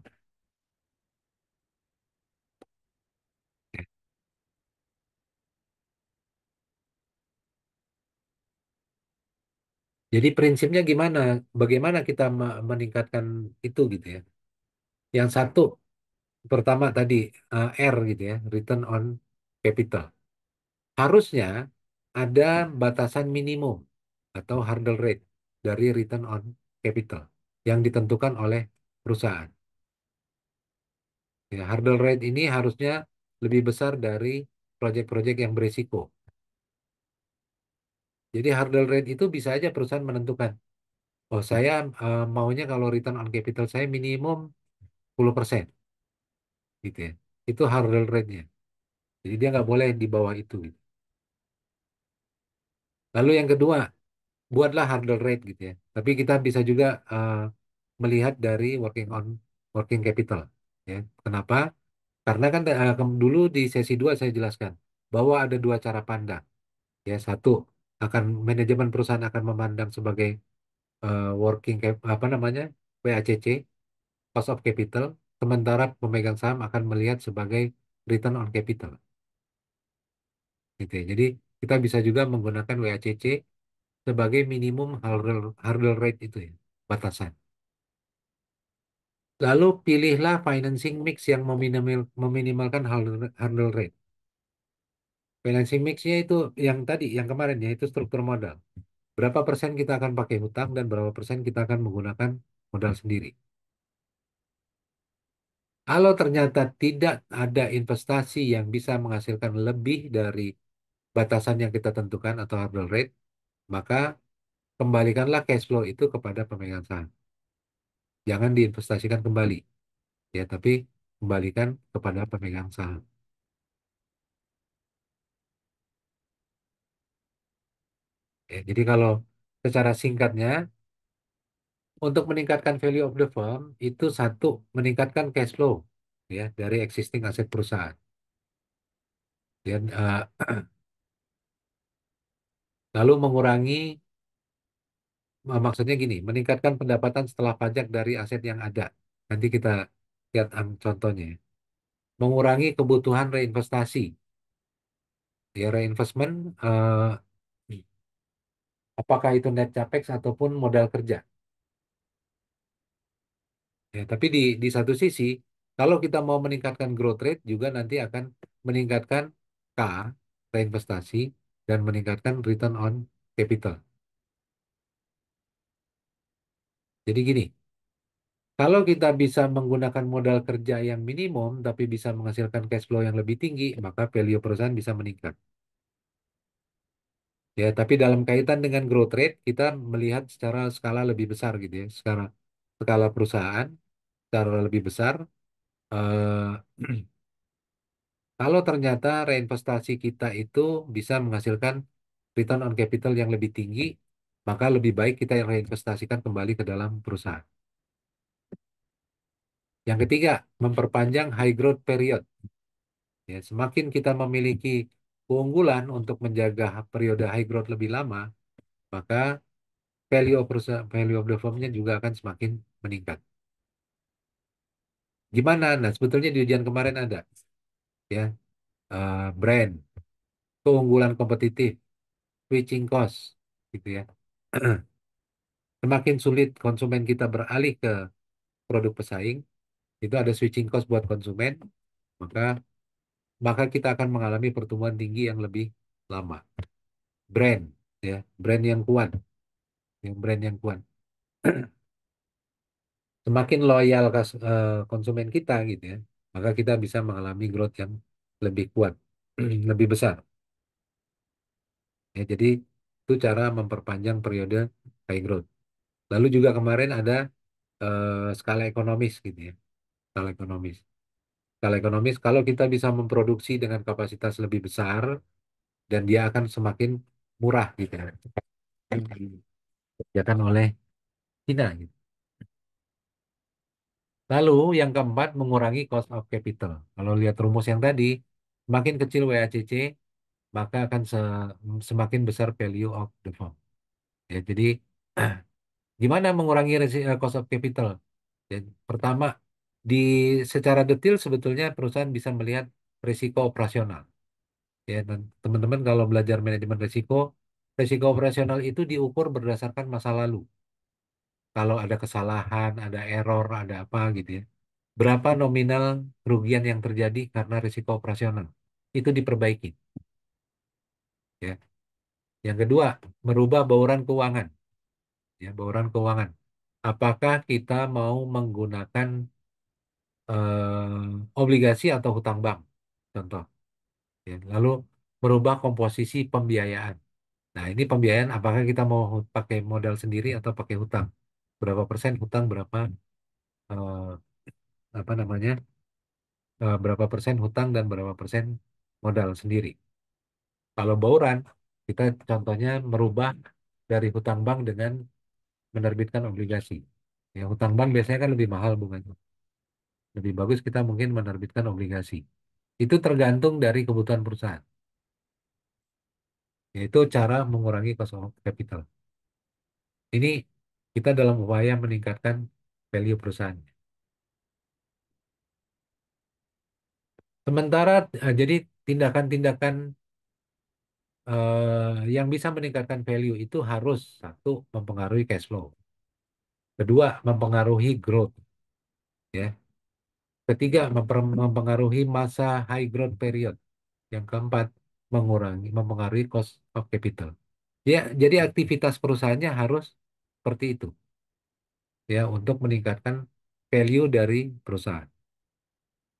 Ya. Jadi prinsipnya gimana? Bagaimana kita meningkatkan itu gitu ya? Yang satu, pertama tadi R gitu ya, return on capital. Harusnya ada batasan minimum atau hurdle rate dari return on capital yang ditentukan oleh perusahaan. Ya, hurdle rate ini harusnya lebih besar dari proyek-proyek yang berisiko. Jadi hurdle rate itu bisa aja perusahaan menentukan, oh saya maunya kalau return on capital saya minimum 10% gitu ya. Itu hurdle rate-nya. Jadi dia nggak boleh di bawah itu, gitu. Lalu yang kedua, buatlah hurdle rate gitu ya. Tapi kita bisa juga melihat dari working capital. Ya. Kenapa? Karena kan dulu di sesi 2 saya jelaskan bahwa ada dua cara pandang. Ya, satu akan manajemen perusahaan akan memandang sebagai apa namanya WACC, cost of capital, sementara pemegang saham akan melihat sebagai return on capital. Gitu ya. Jadi kita bisa juga menggunakan WACC sebagai minimum hurdle rate itu ya, batasan. Lalu pilihlah financing mix yang meminimalkan hurdle rate. Financing mixnya itu yang tadi, yang kemarin ya, itu struktur modal. Berapa persen kita akan pakai hutang dan berapa persen kita akan menggunakan modal sendiri. Kalau ternyata tidak ada investasi yang bisa menghasilkan lebih dari batasan yang kita tentukan atau hurdle rate, maka kembalikanlah cash flow itu kepada pemegang saham. Jangan diinvestasikan kembali, ya, tapi kembalikan kepada pemegang saham. Ya, jadi kalau secara singkatnya, untuk meningkatkan value of the firm, itu satu, meningkatkan cash flow ya dari existing aset perusahaan. Dan lalu mengurangi, maksudnya gini, meningkatkan pendapatan setelah pajak dari aset yang ada. Nanti kita lihat contohnya, ya. Mengurangi kebutuhan reinvestasi. Ya, reinvestment, apakah itu net capex ataupun modal kerja. Ya, tapi di satu sisi, kalau kita mau meningkatkan growth rate, juga nanti akan meningkatkan K, reinvestasi, dan meningkatkan return on capital. Jadi gini, kalau kita bisa menggunakan modal kerja yang minimum, tapi bisa menghasilkan cash flow yang lebih tinggi, maka value perusahaan bisa meningkat. Ya, tapi dalam kaitan dengan growth rate, kita melihat secara skala lebih besar gitu ya, secara skala perusahaan, secara lebih besar. eh, Kalau ternyata reinvestasi kita itu bisa menghasilkan return on capital yang lebih tinggi, maka lebih baik kita reinvestasikan kembali ke dalam perusahaan. Yang ketiga, memperpanjang high growth period. Ya, semakin kita memiliki keunggulan untuk menjaga periode high growth lebih lama, maka value of the firm-nya juga akan semakin meningkat. Gimana? Nah, sebetulnya di ujian kemarin ada, ya, brand, keunggulan kompetitif, switching cost, gitu ya. Semakin sulit konsumen kita beralih ke produk pesaing, itu ada switching cost buat konsumen, maka maka kita akan mengalami pertumbuhan tinggi yang lebih lama. Brand, ya, brand yang kuat, brand yang kuat. Semakin loyal konsumen kita gitu ya, maka kita bisa mengalami growth yang lebih kuat, lebih besar. Ya, jadi itu cara memperpanjang periode high growth. Lalu juga kemarin ada skala ekonomis gitu ya, skala ekonomis. Skala ekonomis, kalau kita bisa memproduksi dengan kapasitas lebih besar dan dia akan semakin murah gitu ya, dikerjakan oleh China gitu. Lalu yang keempat, mengurangi cost of capital. Kalau lihat rumus yang tadi, Semakin kecil WACC, maka akan semakin besar value of the firm. Ya, jadi gimana mengurangi cost of capital? Ya, pertama, di secara detail sebetulnya perusahaan bisa melihat risiko operasional. Ya, dan teman-teman kalau belajar manajemen risiko, risiko operasional itu diukur berdasarkan masa lalu. Kalau ada kesalahan, ada error, ada apa gitu ya. Berapa nominal kerugian yang terjadi karena risiko operasional? Itu diperbaiki. Ya. Yang kedua, merubah bauran keuangan. Ya, bauran keuangan. Apakah kita mau menggunakan obligasi atau hutang bank? Contoh. Ya. Lalu merubah komposisi pembiayaan. Nah, ini pembiayaan apakah kita mau pakai modal sendiri atau pakai hutang? Berapa persen hutang, eh, apa namanya? Berapa persen hutang dan berapa persen modal sendiri. Kalau bauran, kita contohnya merubah dari hutang bank dengan menerbitkan obligasi. Ya, hutang bank biasanya kan lebih mahal bunganya. Lebih bagus kita mungkin menerbitkan obligasi. Itu tergantung dari kebutuhan perusahaan. Yaitu cara mengurangi cost of capital. Ini kita dalam upaya meningkatkan value perusahaan. Sementara jadi tindakan-tindakan yang bisa meningkatkan value itu harus satu mempengaruhi cash flow, kedua mempengaruhi growth, ya, ketiga mempengaruhi masa high growth period, yang keempat mempengaruhi cost of capital. Ya, jadi aktivitas perusahaannya harus seperti itu, ya, untuk meningkatkan value dari perusahaan.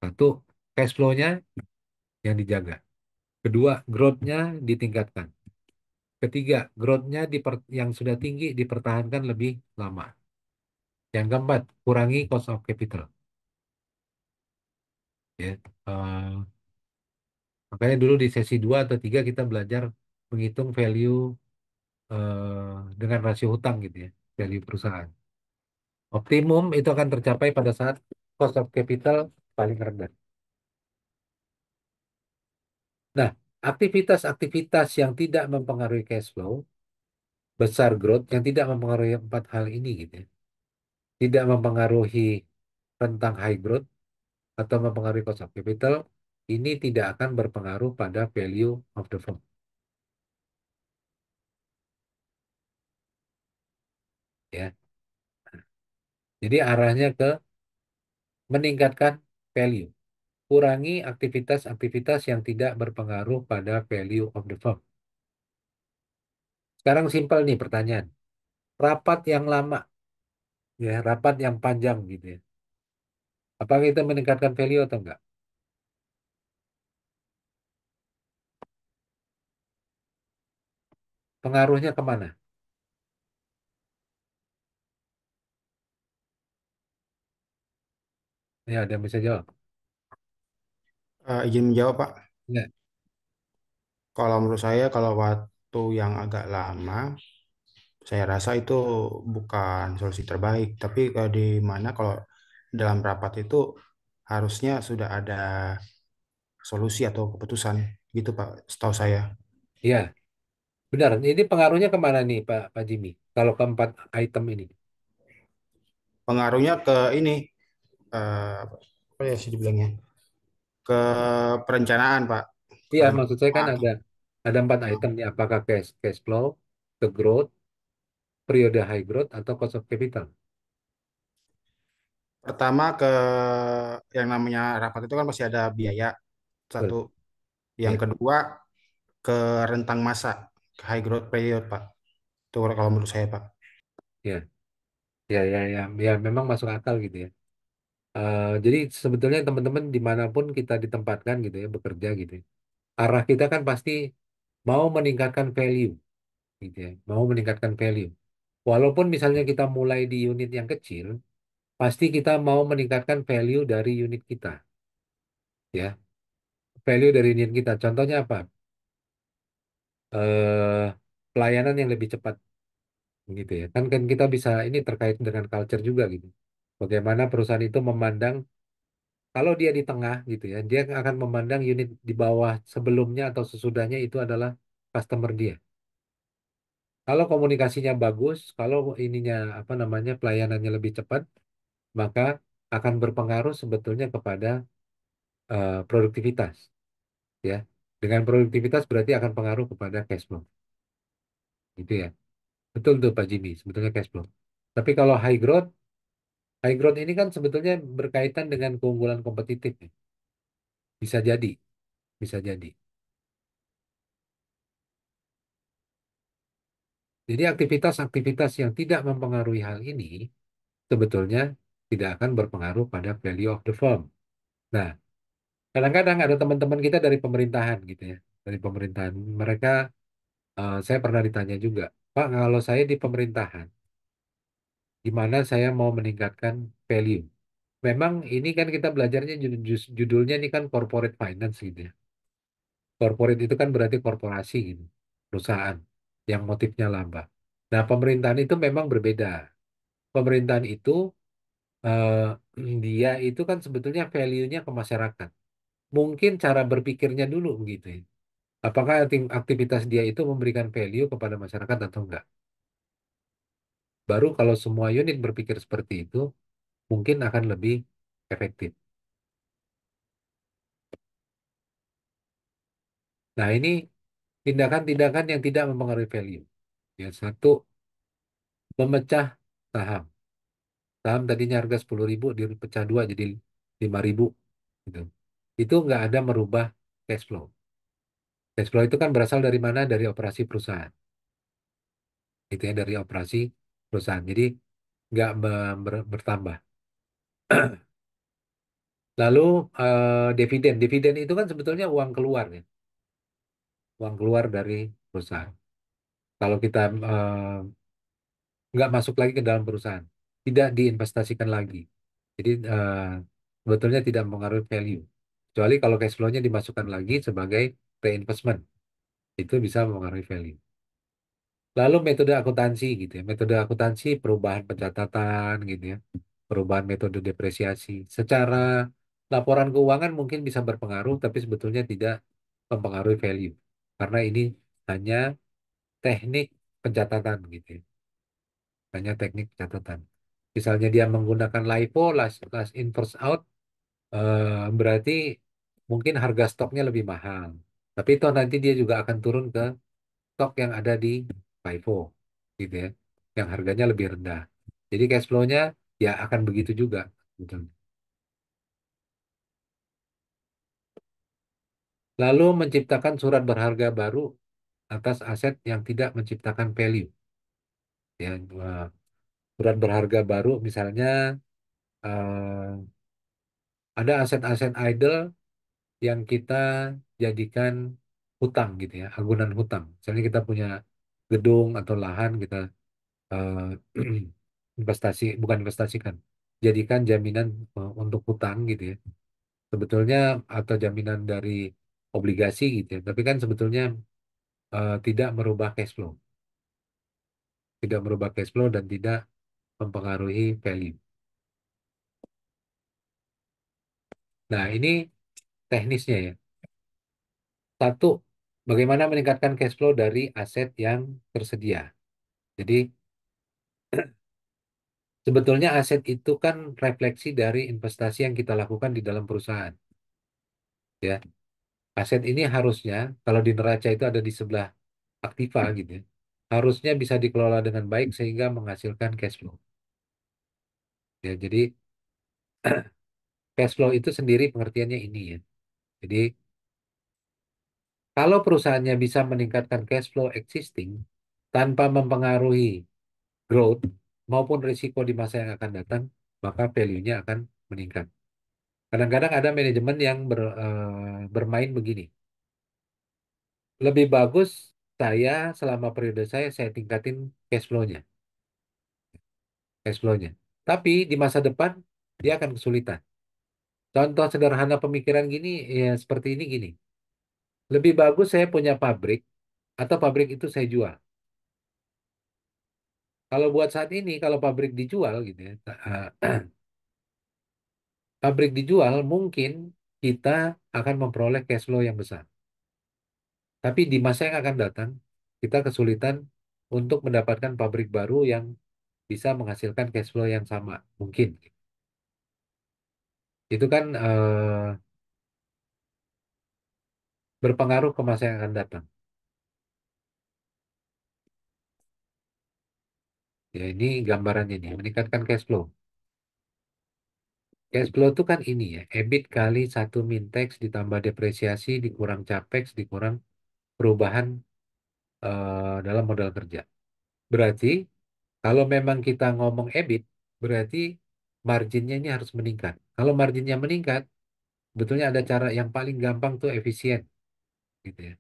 Satu, cash flow-nya yang dijaga. Kedua, growth-nya ditingkatkan. Ketiga, growth-nya yang sudah tinggi dipertahankan lebih lama. Yang keempat, kurangi cost of capital. Ya, makanya dulu di sesi 2 atau 3 kita belajar menghitung value dengan rasio hutang gitu ya, value perusahaan. Optimum itu akan tercapai pada saat cost of capital paling rendah. Nah, aktivitas-aktivitas yang tidak mempengaruhi cash flow, besar growth, yang tidak mempengaruhi empat hal ini gitu ya, tidak mempengaruhi rentang high growth atau mempengaruhi cost of capital, ini tidak akan berpengaruh pada value of the firm. Ya, jadi arahnya ke meningkatkan value. Kurangi aktivitas-aktivitas yang tidak berpengaruh pada value of the firm. Sekarang simpel nih pertanyaan. Rapat yang lama, ya, rapat yang panjang gitu ya. Apakah itu meningkatkan value atau enggak? Pengaruhnya kemana? Ya, ada yang bisa jawab. Izin menjawab, Pak. Enggak. Kalau menurut saya, kalau waktu yang agak lama, saya rasa itu bukan solusi terbaik. Tapi di mana kalau dalam rapat itu harusnya sudah ada solusi atau keputusan gitu, Pak, setahu saya. Ya, benar. Ini pengaruhnya kemana nih, Pak Jimmy? Kalau keempat item ini. Pengaruhnya ke ini, apa ya sih dibilangnya? Ke perencanaan, Pak. Iya, Kalau maksud saya kan ada empat item nih. Apakah cash flow, ke growth, periode high growth, atau cost of capital? pertama ke yang namanya rapat itu kan masih ada biaya satu. Betul. Yang Ya, kedua ke rentang masa, ke high growth period, Pak. Itu kalau menurut saya, Pak. ya, ya, memang masuk akal gitu ya. Jadi sebetulnya teman-teman dimanapun kita ditempatkan gitu ya, bekerja gitu ya. Arah kita kan pasti mau meningkatkan value gitu ya, mau meningkatkan value. Walaupun misalnya kita mulai di unit yang kecil, pasti kita mau meningkatkan value dari unit kita, ya. Value dari unit kita. Contohnya apa? eh Pelayanan yang lebih cepat gitu ya. Kan kita bisa ini terkait dengan culture juga gitu. Bagaimana perusahaan itu memandang Kalau dia di tengah gitu ya, dia akan memandang unit di bawah sebelumnya atau sesudahnya itu adalah customer dia. Kalau komunikasinya bagus, kalau ininya apa namanya pelayanannya lebih cepat, maka akan berpengaruh sebetulnya kepada produktivitas, ya. Dengan produktivitas berarti akan pengaruh kepada cash flow, gitu ya. Betul tuh Pak Jimmy, sebetulnya cash flow. Tapi kalau high growth ini kan sebetulnya berkaitan dengan keunggulan kompetitif, ya. Bisa jadi, bisa jadi. Jadi aktivitas-aktivitas yang tidak mempengaruhi hal ini sebetulnya tidak akan berpengaruh pada value of the firm. Nah, kadang-kadang ada teman-teman kita dari pemerintahan gitu ya, dari pemerintahan. Mereka, saya pernah ditanya juga, Pak, kalau saya di pemerintahan, gimana saya mau meningkatkan value? Memang ini kan kita belajarnya judulnya ini kan corporate finance gitu ya. Corporate itu kan berarti korporasi gitu, perusahaan yang motifnya laba. Nah, pemerintahan itu memang berbeda. Pemerintahan itu eh, dia itu kan sebetulnya value-nya ke masyarakat. Mungkin cara berpikirnya dulu begitu ya. Apakah aktivitas dia itu memberikan value kepada masyarakat atau enggak? Baru kalau semua unit berpikir seperti itu, mungkin akan lebih efektif. Nah, ini tindakan-tindakan yang tidak mempengaruhi value. Ya, satu, memecah saham. Saham tadinya harga 10.000, dipecah dua jadi 5.000. Gitu. Itu nggak ada merubah cash flow. Cash flow itu kan berasal dari mana? Dari operasi perusahaan. Itu ya, dari operasi perusahaan. Jadi nggak bertambah. Lalu dividen. Dividen itu kan sebetulnya uang keluar ya. Uang keluar dari perusahaan. Kalau kita nggak masuk lagi ke dalam perusahaan. Tidak diinvestasikan lagi. Jadi sebetulnya tidak mempengaruhi value. Kecuali kalau cash flow-nya dimasukkan lagi sebagai reinvestment. Itu bisa mempengaruhi value. Lalu metode akuntansi gitu ya. Metode akuntansi perubahan pencatatan gitu ya. Perubahan metode depresiasi. Secara laporan keuangan mungkin bisa berpengaruh, tapi sebetulnya tidak mempengaruhi value. Karena ini hanya teknik pencatatan gitu ya. Hanya teknik pencatatan. Misalnya dia menggunakan LIFO, last in first out, berarti mungkin harga stoknya lebih mahal. Tapi itu nanti dia juga akan turun ke stok yang ada di FIFO gitu ya, yang harganya lebih rendah. Jadi cash flow-nya ya akan begitu juga. Gitu. Lalu menciptakan surat berharga baru atas aset yang tidak menciptakan value. Ya, surat berharga baru misalnya ada aset-aset idle yang kita jadikan hutang gitu ya, agunan hutang. Misalnya kita punya gedung atau lahan kita eh, bukan investasikan, jadikan jaminan untuk hutang gitu ya. Sebetulnya atau jaminan dari obligasi gitu ya. Tapi kan sebetulnya tidak merubah cash flow, tidak merubah cash flow dan tidak mempengaruhi value. Nah, ini teknisnya ya. Satu, bagaimana meningkatkan cash flow dari aset yang tersedia. Jadi sebetulnya aset itu kan refleksi dari investasi yang kita lakukan di dalam perusahaan. Ya, aset ini harusnya kalau di neraca itu ada di sebelah aktiva gitu ya, harusnya bisa dikelola dengan baik sehingga menghasilkan cash flow. Ya, jadi cash flow itu sendiri pengertiannya ini ya. Jadi kalau perusahaannya bisa meningkatkan cash flow existing tanpa mempengaruhi growth maupun risiko di masa yang akan datang, maka value-nya akan meningkat. Kadang-kadang ada manajemen yang bermain begini. Lebih bagus saya selama periode saya tingkatin cash flow-nya, cash flow-nya. Tapi di masa depan dia akan kesulitan. Contoh sederhana pemikiran gini ya seperti ini gini. Lebih bagus saya punya pabrik atau pabrik itu saya jual. Kalau buat saat ini kalau pabrik dijual gitu ya, pabrik dijual, mungkin kita akan memperoleh cash flow yang besar. Tapi di masa yang akan datang, kita kesulitan untuk mendapatkan pabrik baru yang bisa menghasilkan cash flow yang sama. Mungkin. Itu kan berpengaruh ke masa yang akan datang. Ya, ini gambarannya nih, meningkatkan cash flow. Cash flow itu kan ini ya, EBIT kali 1 mintex ditambah depresiasi, dikurang capex, dikurang perubahan dalam modal kerja. Berarti kalau memang kita ngomong EBIT, berarti marginnya ini harus meningkat. Kalau marginnya meningkat, sebetulnya ada cara yang paling gampang tuh efisien, gitu ya.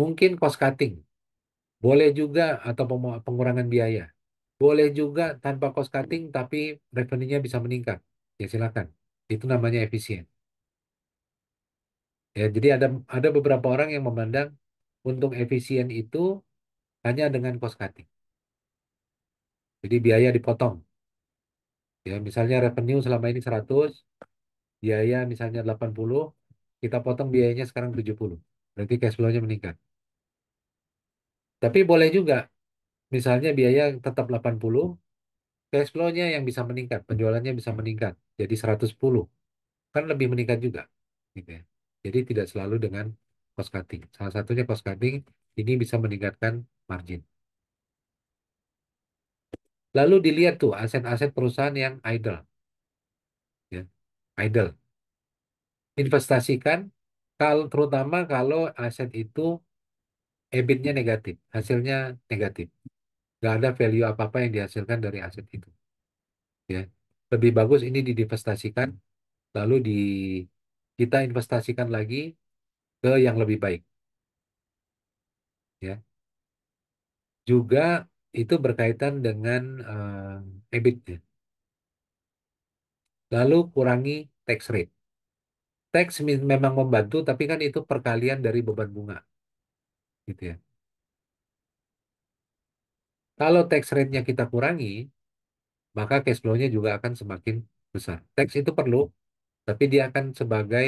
Mungkin cost cutting, boleh juga atau pengurangan biaya. Boleh juga tanpa cost cutting, tapi revenue-nya bisa meningkat. Ya silakan. Itu namanya efisien. Ya, jadi ada beberapa orang yang memandang untung efisien itu hanya dengan cost cutting. Jadi biaya dipotong. Ya, misalnya revenue selama ini 100, biaya misalnya 80, kita potong biayanya sekarang 70. Berarti cash flow-nya meningkat. Tapi boleh juga, misalnya biaya tetap 80, cash flow-nya yang bisa meningkat, penjualannya bisa meningkat. Jadi 110, kan lebih meningkat juga. Gitu ya. Jadi tidak selalu dengan cost cutting. Salah satunya cost cutting, ini bisa meningkatkan margin. Lalu dilihat tuh aset-aset perusahaan yang idle. Ya. Idle. Investasikan, terutama kalau aset itu EBIT-nya negatif, hasilnya negatif. Nggak ada value apa-apa yang dihasilkan dari aset itu. Ya. Lebih bagus ini diinvestasikan, lalu kita investasikan lagi ke yang lebih baik. Ya. Juga itu berkaitan dengan EBIT. Ya. Lalu kurangi tax rate. Tax memang membantu, tapi kan itu perkalian dari beban bunga. Gitu ya. Kalau tax rate-nya kita kurangi, maka cash flow-nya juga akan semakin besar. Tax itu perlu, tapi dia akan sebagai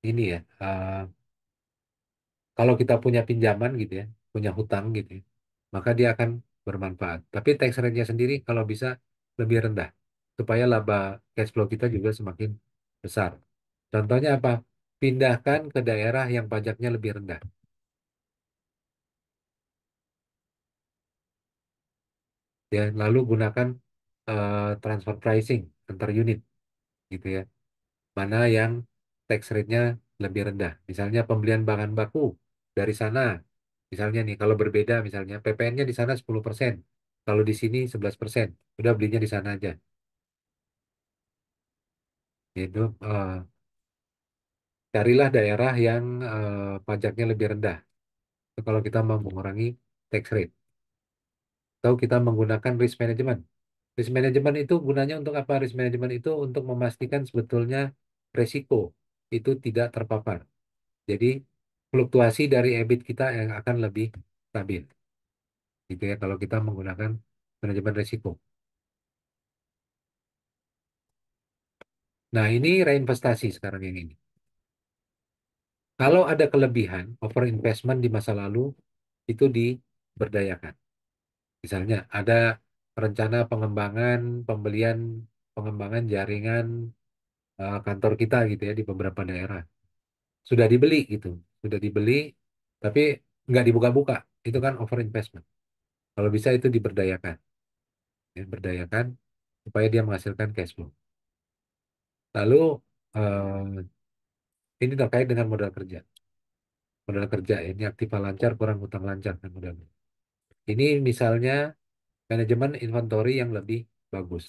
ini ya, kalau kita punya pinjaman gitu ya, punya hutang gitu ya, maka dia akan bermanfaat. Tapi tax rate-nya sendiri kalau bisa lebih rendah, supaya laba cash flow kita juga semakin besar. Contohnya apa? Pindahkan ke daerah yang pajaknya lebih rendah. Ya, lalu gunakan transfer pricing antar unit gitu ya. Mana yang tax rate-nya lebih rendah. Misalnya pembelian bahan baku dari sana. Misalnya nih, kalau berbeda misalnya PPN-nya di sana 10%. Kalau di sini 11%. Udah belinya di sana aja. Itu carilah daerah yang pajaknya lebih rendah. Itu kalau kita mau mengurangi tax rate. Atau kita menggunakan risk management. Risk management itu gunanya untuk apa? Risk management itu untuk memastikan sebetulnya resiko itu tidak terpapar. Jadi fluktuasi dari EBIT kita yang akan lebih stabil. Gitu ya kalau kita menggunakan manajemen risiko. Nah, ini reinvestasi sekarang yang ini. Kalau ada kelebihan over investment di masa lalu itu diberdayakan. Misalnya ada rencana pengembangan pembelian pengembangan jaringan kantor kita gitu ya di beberapa daerah. Sudah dibeli gitu. Sudah dibeli tapi nggak dibuka-buka. Itu kan over investment. Kalau bisa itu diberdayakan. Ya, berdayakan supaya dia menghasilkan cash flow. Lalu ini terkait dengan modal kerja. Modal kerja ya, ini aktiva lancar kurang hutang lancar kan modalnya. Ini misalnya manajemen inventory yang lebih bagus.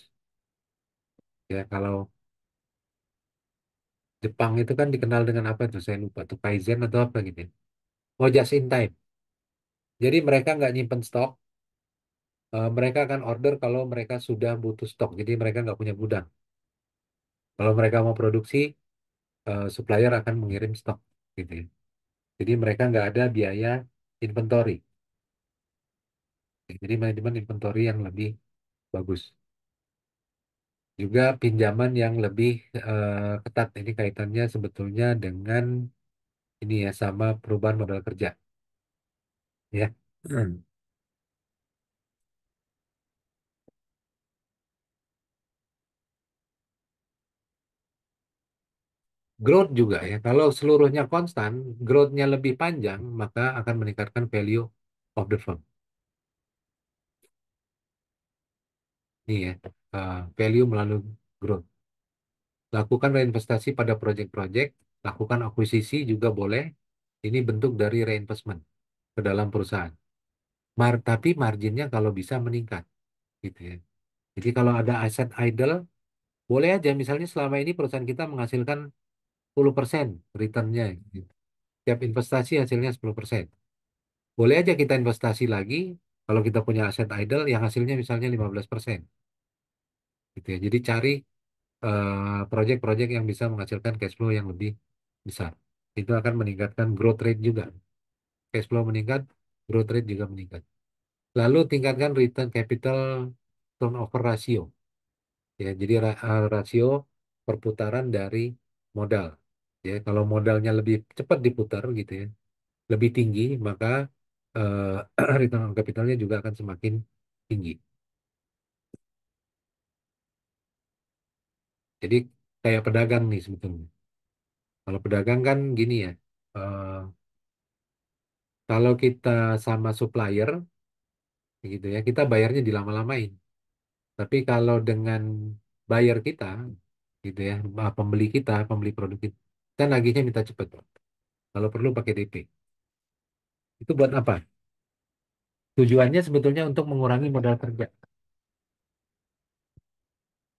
Ya kalau Jepang itu kan dikenal dengan apa itu? Saya lupa tuh Kaizen atau apa gitu. Ya. Oh just in time. Jadi mereka nggak nyimpen stok. Mereka akan order kalau mereka sudah butuh stok. Jadi mereka nggak punya gudang. Kalau mereka mau produksi, supplier akan mengirim stok gitu ya. Jadi mereka nggak ada biaya inventory. Jadi manajemen inventory yang lebih bagus. Juga pinjaman yang lebih ketat. Ini kaitannya sebetulnya dengan ini ya, sama perubahan modal kerja. Ya. Growth juga ya. Kalau seluruhnya konstan, growth-nya lebih panjang, maka akan meningkatkan value of the firm. Ini ya, value melalui growth. Lakukan reinvestasi pada proyek-proyek, lakukan akuisisi juga boleh. Ini bentuk dari reinvestment ke dalam perusahaan. Tapi marginnya kalau bisa meningkat, gitu ya. Jadi kalau ada aset idle, boleh aja. Misalnya selama ini perusahaan kita menghasilkan 10% returnnya. Gitu. Tiap investasi hasilnya 10%. Boleh aja kita investasi lagi kalau kita punya aset idle yang hasilnya misalnya 15%. Gitu ya. Jadi cari proyek-proyek yang bisa menghasilkan cash flow yang lebih besar. Itu akan meningkatkan growth rate juga. Cash flow meningkat, growth rate juga meningkat. Lalu tingkatkan return capital turnover ratio. Ya, jadi rasio perputaran dari modal. Ya, kalau modalnya lebih cepat diputar gitu ya, lebih tinggi, maka return on capitalnya juga akan semakin tinggi. Jadi kayak pedagang nih sebetulnya. Kalau pedagang kan gini ya, eh, kalau kita sama supplier gitu ya, kita bayarnya dilama-lamain. Tapi kalau dengan buyer kita gitu ya, pembeli kita, pembeli produk kita nagihnya minta cepet. Kalau perlu pakai DP. Itu buat apa? Tujuannya sebetulnya untuk mengurangi modal kerja.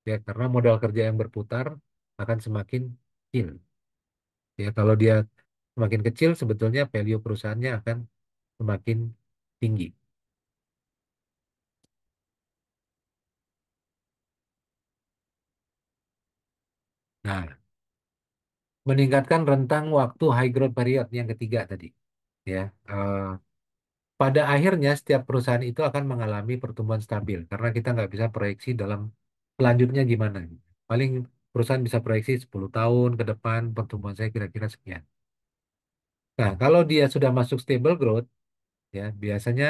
Ya, karena modal kerja yang berputar akan semakin kecil. Ya, kalau dia semakin kecil, sebetulnya value perusahaannya akan semakin tinggi. Nah, meningkatkan rentang waktu high growth period yang ketiga tadi. Ya, eh, pada akhirnya setiap perusahaan itu akan mengalami pertumbuhan stabil karena kita nggak bisa proyeksi dalam selanjutnya gimana. Paling perusahaan bisa proyeksi 10 tahun ke depan pertumbuhan saya kira-kira sekian. Nah, kalau dia sudah masuk stable growth, ya biasanya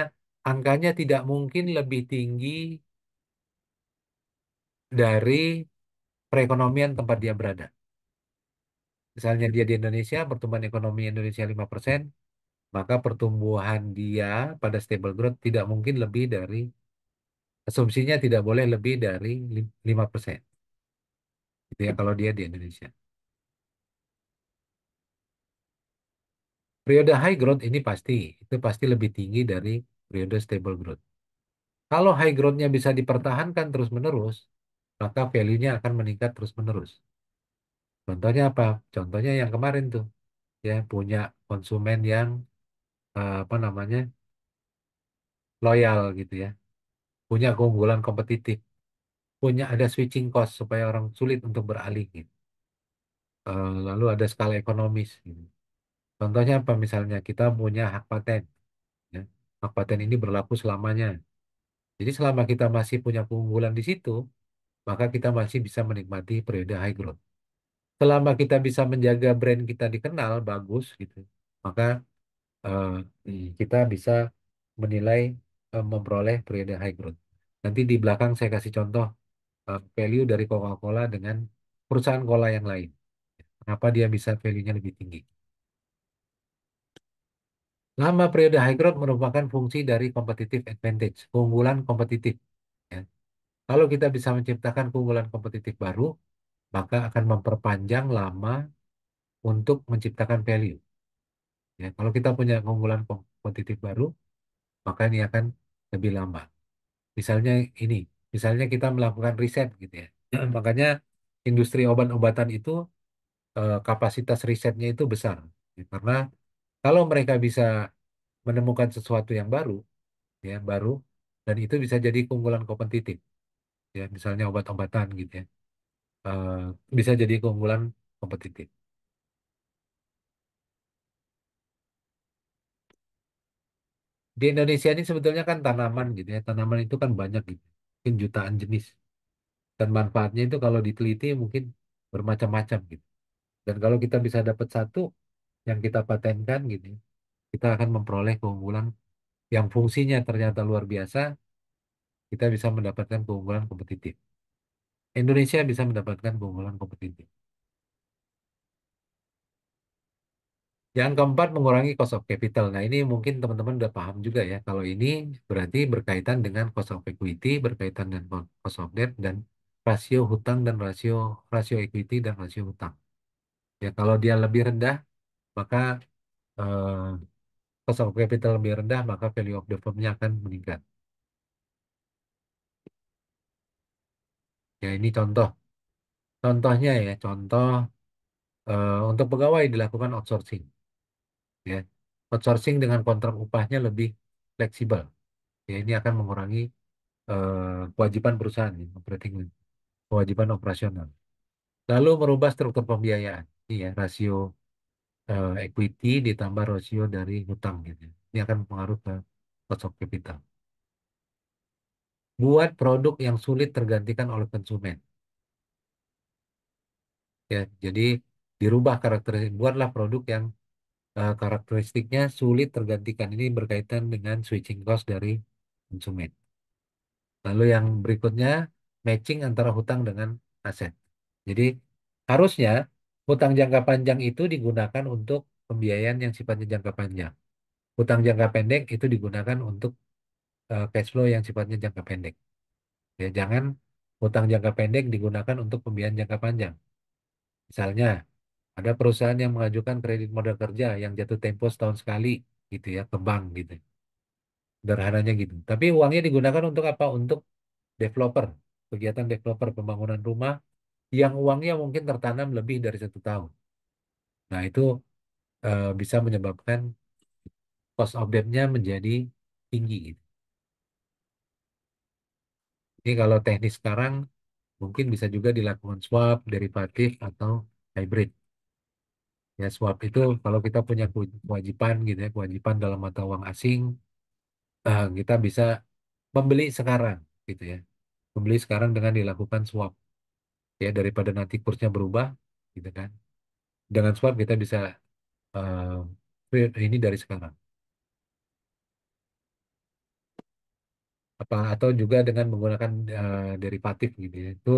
angkanya tidak mungkin lebih tinggi dari perekonomian tempat dia berada. Misalnya dia di Indonesia, pertumbuhan ekonomi Indonesia 5%, maka pertumbuhan dia pada stable growth tidak mungkin lebih dari, asumsinya tidak boleh lebih dari 5%. Gitu ya kalau dia di Indonesia. Periode high growth ini pasti, itu pasti lebih tinggi dari periode stable growth. Kalau high growth-nya bisa dipertahankan terus-menerus, maka value-nya akan meningkat terus-menerus. Contohnya apa? Contohnya yang kemarin tuh, ya punya konsumen yang apa namanya loyal gitu ya, punya keunggulan kompetitif, punya ada switching cost supaya orang sulit untuk beralih gitu. Lalu ada skala ekonomis. Gitu. Contohnya apa? Misalnya kita punya hak paten, ya. Hak paten ini berlaku selamanya. Jadi selama kita masih punya keunggulan di situ, maka kita masih bisa menikmati periode high growth. Selama kita bisa menjaga brand kita dikenal bagus gitu, maka eh, kita bisa menilai memperoleh periode high growth. Nanti di belakang saya kasih contoh value dari Coca-Cola dengan perusahaan cola yang lain. Kenapa dia bisa value-nya lebih tinggi? Lama periode high growth merupakan fungsi dari competitive advantage, keunggulan kompetitif. Ya. Kalau kita bisa menciptakan keunggulan kompetitif baru, maka akan memperpanjang lama untuk menciptakan value. Ya, kalau kita punya keunggulan kompetitif baru, maka ini akan lebih lama. Misalnya ini, misalnya kita melakukan riset gitu ya. Makanya industri obat-obatan itu kapasitas risetnya itu besar. Ya, karena kalau mereka bisa menemukan sesuatu yang baru, ya baru, dan itu bisa jadi keunggulan kompetitif. Ya, misalnya obat-obatan gitu ya. Eh, bisa jadi keunggulan kompetitif. Di Indonesia ini sebetulnya kan tanaman gitu ya. Tanaman itu kan banyak gitu. Mungkin jutaan jenis. Dan manfaatnya itu kalau diteliti mungkin bermacam-macam gitu. Dan kalau kita bisa dapat satu yang kita patenkan gitu, kita akan memperoleh keunggulan yang fungsinya ternyata luar biasa, kita bisa mendapatkan keunggulan kompetitif. Indonesia bisa mendapatkan keunggulan kompetitif. Yang keempat, mengurangi cost of capital. Nah, ini mungkin teman-teman udah paham juga ya. Kalau ini berarti berkaitan dengan cost of equity, berkaitan dengan cost of debt, dan rasio hutang dan rasio rasio equity dan rasio hutang. Ya, kalau dia lebih rendah, maka eh, cost of capital lebih rendah, maka value of the firm-nya akan meningkat. Ya, ini contoh. Contohnya ya, contoh untuk pegawai dilakukan outsourcing. Ya, outsourcing dengan kontrak upahnya lebih fleksibel. Ya, ini akan mengurangi kewajiban perusahaan, ya, kewajiban operasional. Lalu merubah struktur pembiayaan. Ini ya, rasio equity ditambah rasio dari hutang gitu. Ini akan pengaruh ke cost of capital. Buat produk yang sulit tergantikan oleh konsumen. Ya, jadi dirubah karakteristik, buatlah produk yang karakteristiknya sulit tergantikan. Ini berkaitan dengan switching cost dari konsumen. Lalu yang berikutnya, matching antara hutang dengan aset. Jadi harusnya hutang jangka panjang itu digunakan untuk pembiayaan yang sifatnya jangka panjang. Hutang jangka pendek itu digunakan untuk cash flow yang sifatnya jangka pendek. Ya, jangan hutang jangka pendek digunakan untuk pembiayaan jangka panjang. Misalnya, ada perusahaan yang mengajukan kredit modal kerja yang jatuh tempo setahun sekali, gitu ya, ke bank gitu. Sederhananya gitu. Tapi uangnya digunakan untuk apa? Untuk developer, kegiatan developer pembangunan rumah yang uangnya mungkin tertanam lebih dari 1 tahun. Nah, itu bisa menyebabkan cost of debt-nya menjadi tinggi gitu. Ini kalau teknis sekarang mungkin bisa juga dilakukan swap, derivatif, atau hybrid. Ya, swap itu kalau kita punya kewajiban gitu ya, kewajiban dalam mata uang asing, kita bisa membeli sekarang gitu ya. Membeli sekarang dengan dilakukan swap ya daripada nanti kursnya berubah gitu kan. Dengan swap kita bisa ini dari sekarang. Apa atau juga dengan menggunakan derivatif gitu ya. Itu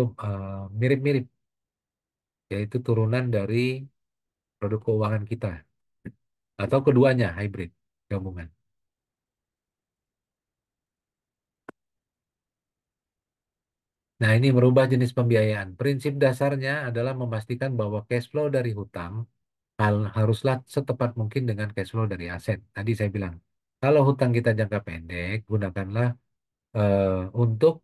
mirip-mirip yaitu turunan dari produk keuangan kita atau keduanya hybrid gabungan. Nah, ini merubah jenis pembiayaan. Prinsip dasarnya adalah memastikan bahwa cash flow dari hutang haruslah setepat mungkin dengan cash flow dari aset. Tadi saya bilang, kalau hutang kita jangka pendek, gunakanlah untuk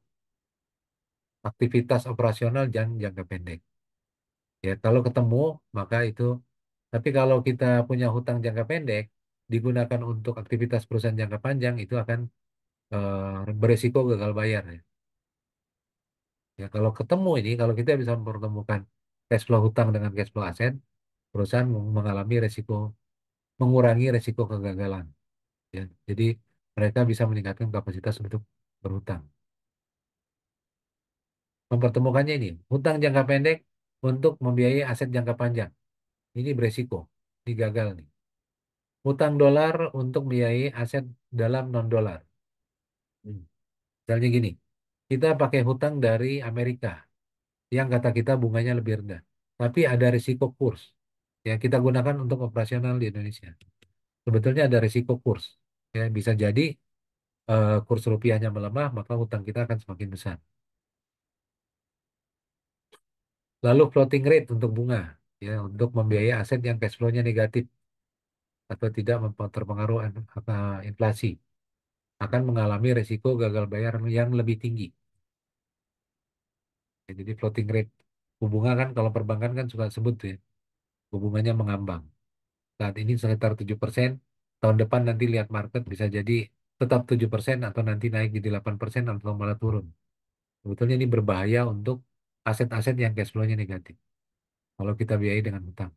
aktivitas operasional dan jangka pendek. Ya, kalau ketemu, maka itu. Tapi kalau kita punya hutang jangka pendek, digunakan untuk aktivitas perusahaan jangka panjang, itu akan beresiko gagal bayar. Ya. Ya, kalau ketemu ini, kalau kita bisa mempertemukan cash flow hutang dengan cash flow aset, perusahaan mengalami resiko, mengurangi resiko kegagalan. Ya. Jadi mereka bisa meningkatkan kapasitas untuk berhutang. Mempertemukannya ini, hutang jangka pendek untuk membiayai aset jangka panjang. Ini beresiko, ini gagal nih. Hutang dolar untuk membiayai aset dalam non-dolar. Hmm. Misalnya gini, kita pakai hutang dari Amerika yang kata kita bunganya lebih rendah. Tapi ada risiko kurs. Ya, kita gunakan untuk operasional di Indonesia. Sebetulnya ada risiko kurs. Ya, bisa jadi kurs rupiahnya melemah, maka hutang kita akan semakin besar. Lalu floating rate untuk bunga, ya, untuk membiayai aset yang cash flow-nya negatif atau tidak terpengaruh inflasi, akan mengalami risiko gagal bayar yang lebih tinggi. Ya, jadi floating rate bunga kan kalau perbankan kan suka sebut tuh ya, hubungannya mengambang. Saat ini sekitar 7%, tahun depan nanti lihat market bisa jadi tetap 7% atau nanti naik jadi 8% atau malah turun. Sebetulnya ini berbahaya untuk aset-aset yang cash flow-nya negatif. Kalau kita biayai dengan hutang.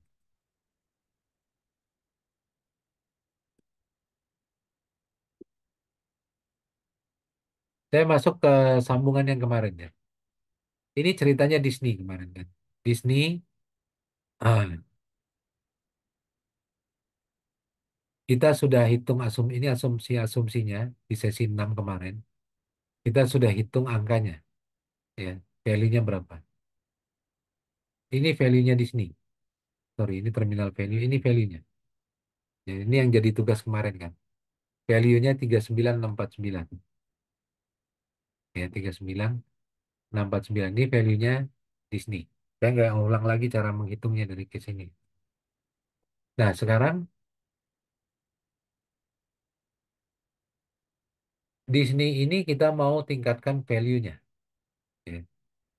Saya masuk ke sambungan yang kemarin ya. Ini ceritanya Disney kemarin kan. Disney, ah, kita sudah hitung ini asumsinya di sesi 6 kemarin. Kita sudah hitung angkanya, ya, value-nya berapa. Ini value-nya Disney. Sorry, ini terminal value, ini value-nya. Ya, ini yang jadi tugas kemarin kan. Value-nya 39.649. Ya, 39.649. Ini value-nya Disney. Saya nggak ulang lagi cara menghitungnya dari case ini. Nah, sekarang Disney ini kita mau tingkatkan value-nya. Ya.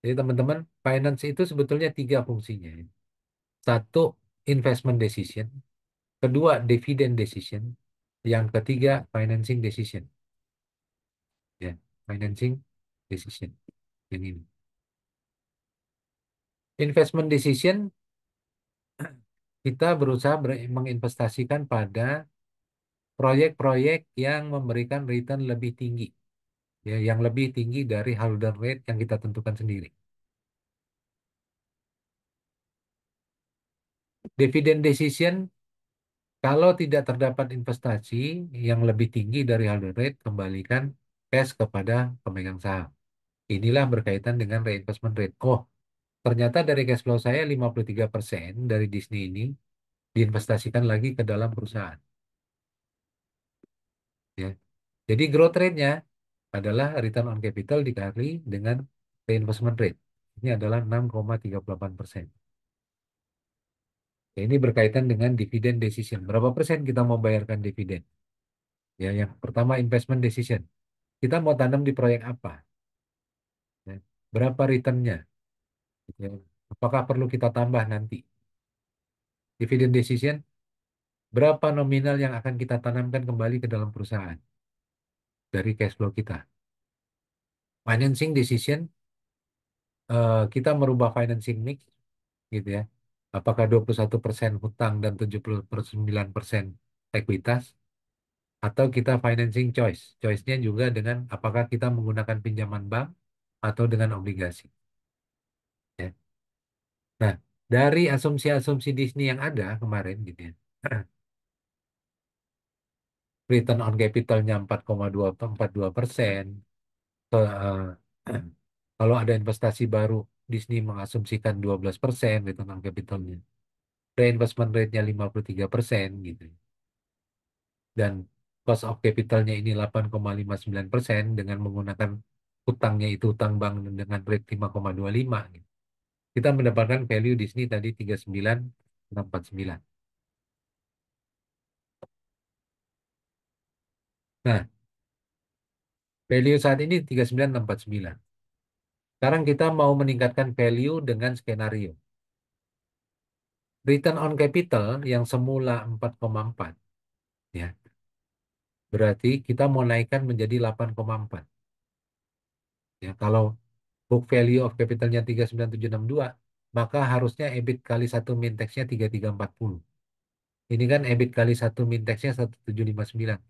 Jadi teman-teman, finance itu sebetulnya tiga fungsinya. Ya. Satu, investment decision. Kedua, dividend decision. Yang ketiga, financing decision. Ya, financing decision. Yang ini. Investment decision, kita berusaha menginvestasikan pada proyek-proyek yang memberikan return lebih tinggi. Ya, yang lebih tinggi dari hurdle rate yang kita tentukan sendiri. Dividend decision, kalau tidak terdapat investasi yang lebih tinggi dari hurdle rate, kembalikan cash kepada pemegang saham. Inilah berkaitan dengan reinvestment rate. Oh, ternyata dari cash flow saya 53% dari Disney ini diinvestasikan lagi ke dalam perusahaan. Ya. Jadi growth rate-nya adalah return on capital dikali dengan reinvestment rate. Ini adalah 6,38%. Ya, ini berkaitan dengan dividen decision. Berapa persen kita mau bayarkan dividen? Ya, yang pertama investment decision. Kita mau tanam di proyek apa? Ya, berapa returnnya? Ya, apakah perlu kita tambah nanti? Dividen decision, berapa nominal yang akan kita tanamkan kembali ke dalam perusahaan dari cash flow kita? Financing decision, kita merubah financing mix, gitu ya. Apakah 21% hutang dan 79% ekuitas? Atau kita financing choice. Choice-nya juga dengan apakah kita menggunakan pinjaman bank atau dengan obligasi. Ya. Nah, dari asumsi-asumsi Disney yang ada kemarin gitu ya. Return on capitalnya 4,242%. Kalau ada investasi baru, Disney mengasumsikan 12% return on capitalnya. Reinvestment rate-nya 53% gitu. Dan cost of capitalnya ini 8,59% dengan menggunakan hutangnya itu hutang bank dengan rate 5,25 gitu. Kita mendapatkan value Disney tadi 39.649. Nah, value saat ini 39.649. Sekarang kita mau meningkatkan value dengan skenario. Return on capital yang semula 4,4 ya. Berarti kita mau naikkan menjadi 8,4. Ya, kalau book value of capitalnya 39762, maka harusnya EBIT kali 1 min tax-nya 3340. Ini kan EBIT kali 1 min tax-nya 1759.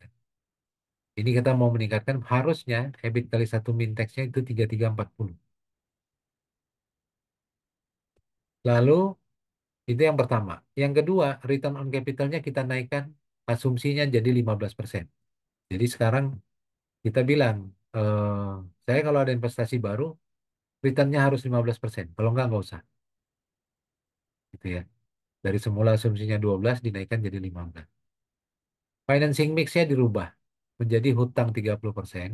Ini kita mau meningkatkan, harusnya EBIT kali 1 min tax-nya itu 3340. Lalu, itu yang pertama. Yang kedua, return on capital-nya kita naikkan asumsinya jadi 15%. Jadi sekarang kita bilang, saya kalau ada investasi baru, return-nya harus 15%. Kalau nggak usah. Gitu ya. Dari semula asumsinya 12 dinaikkan jadi 15. Financing mix-nya dirubah menjadi hutang 30%.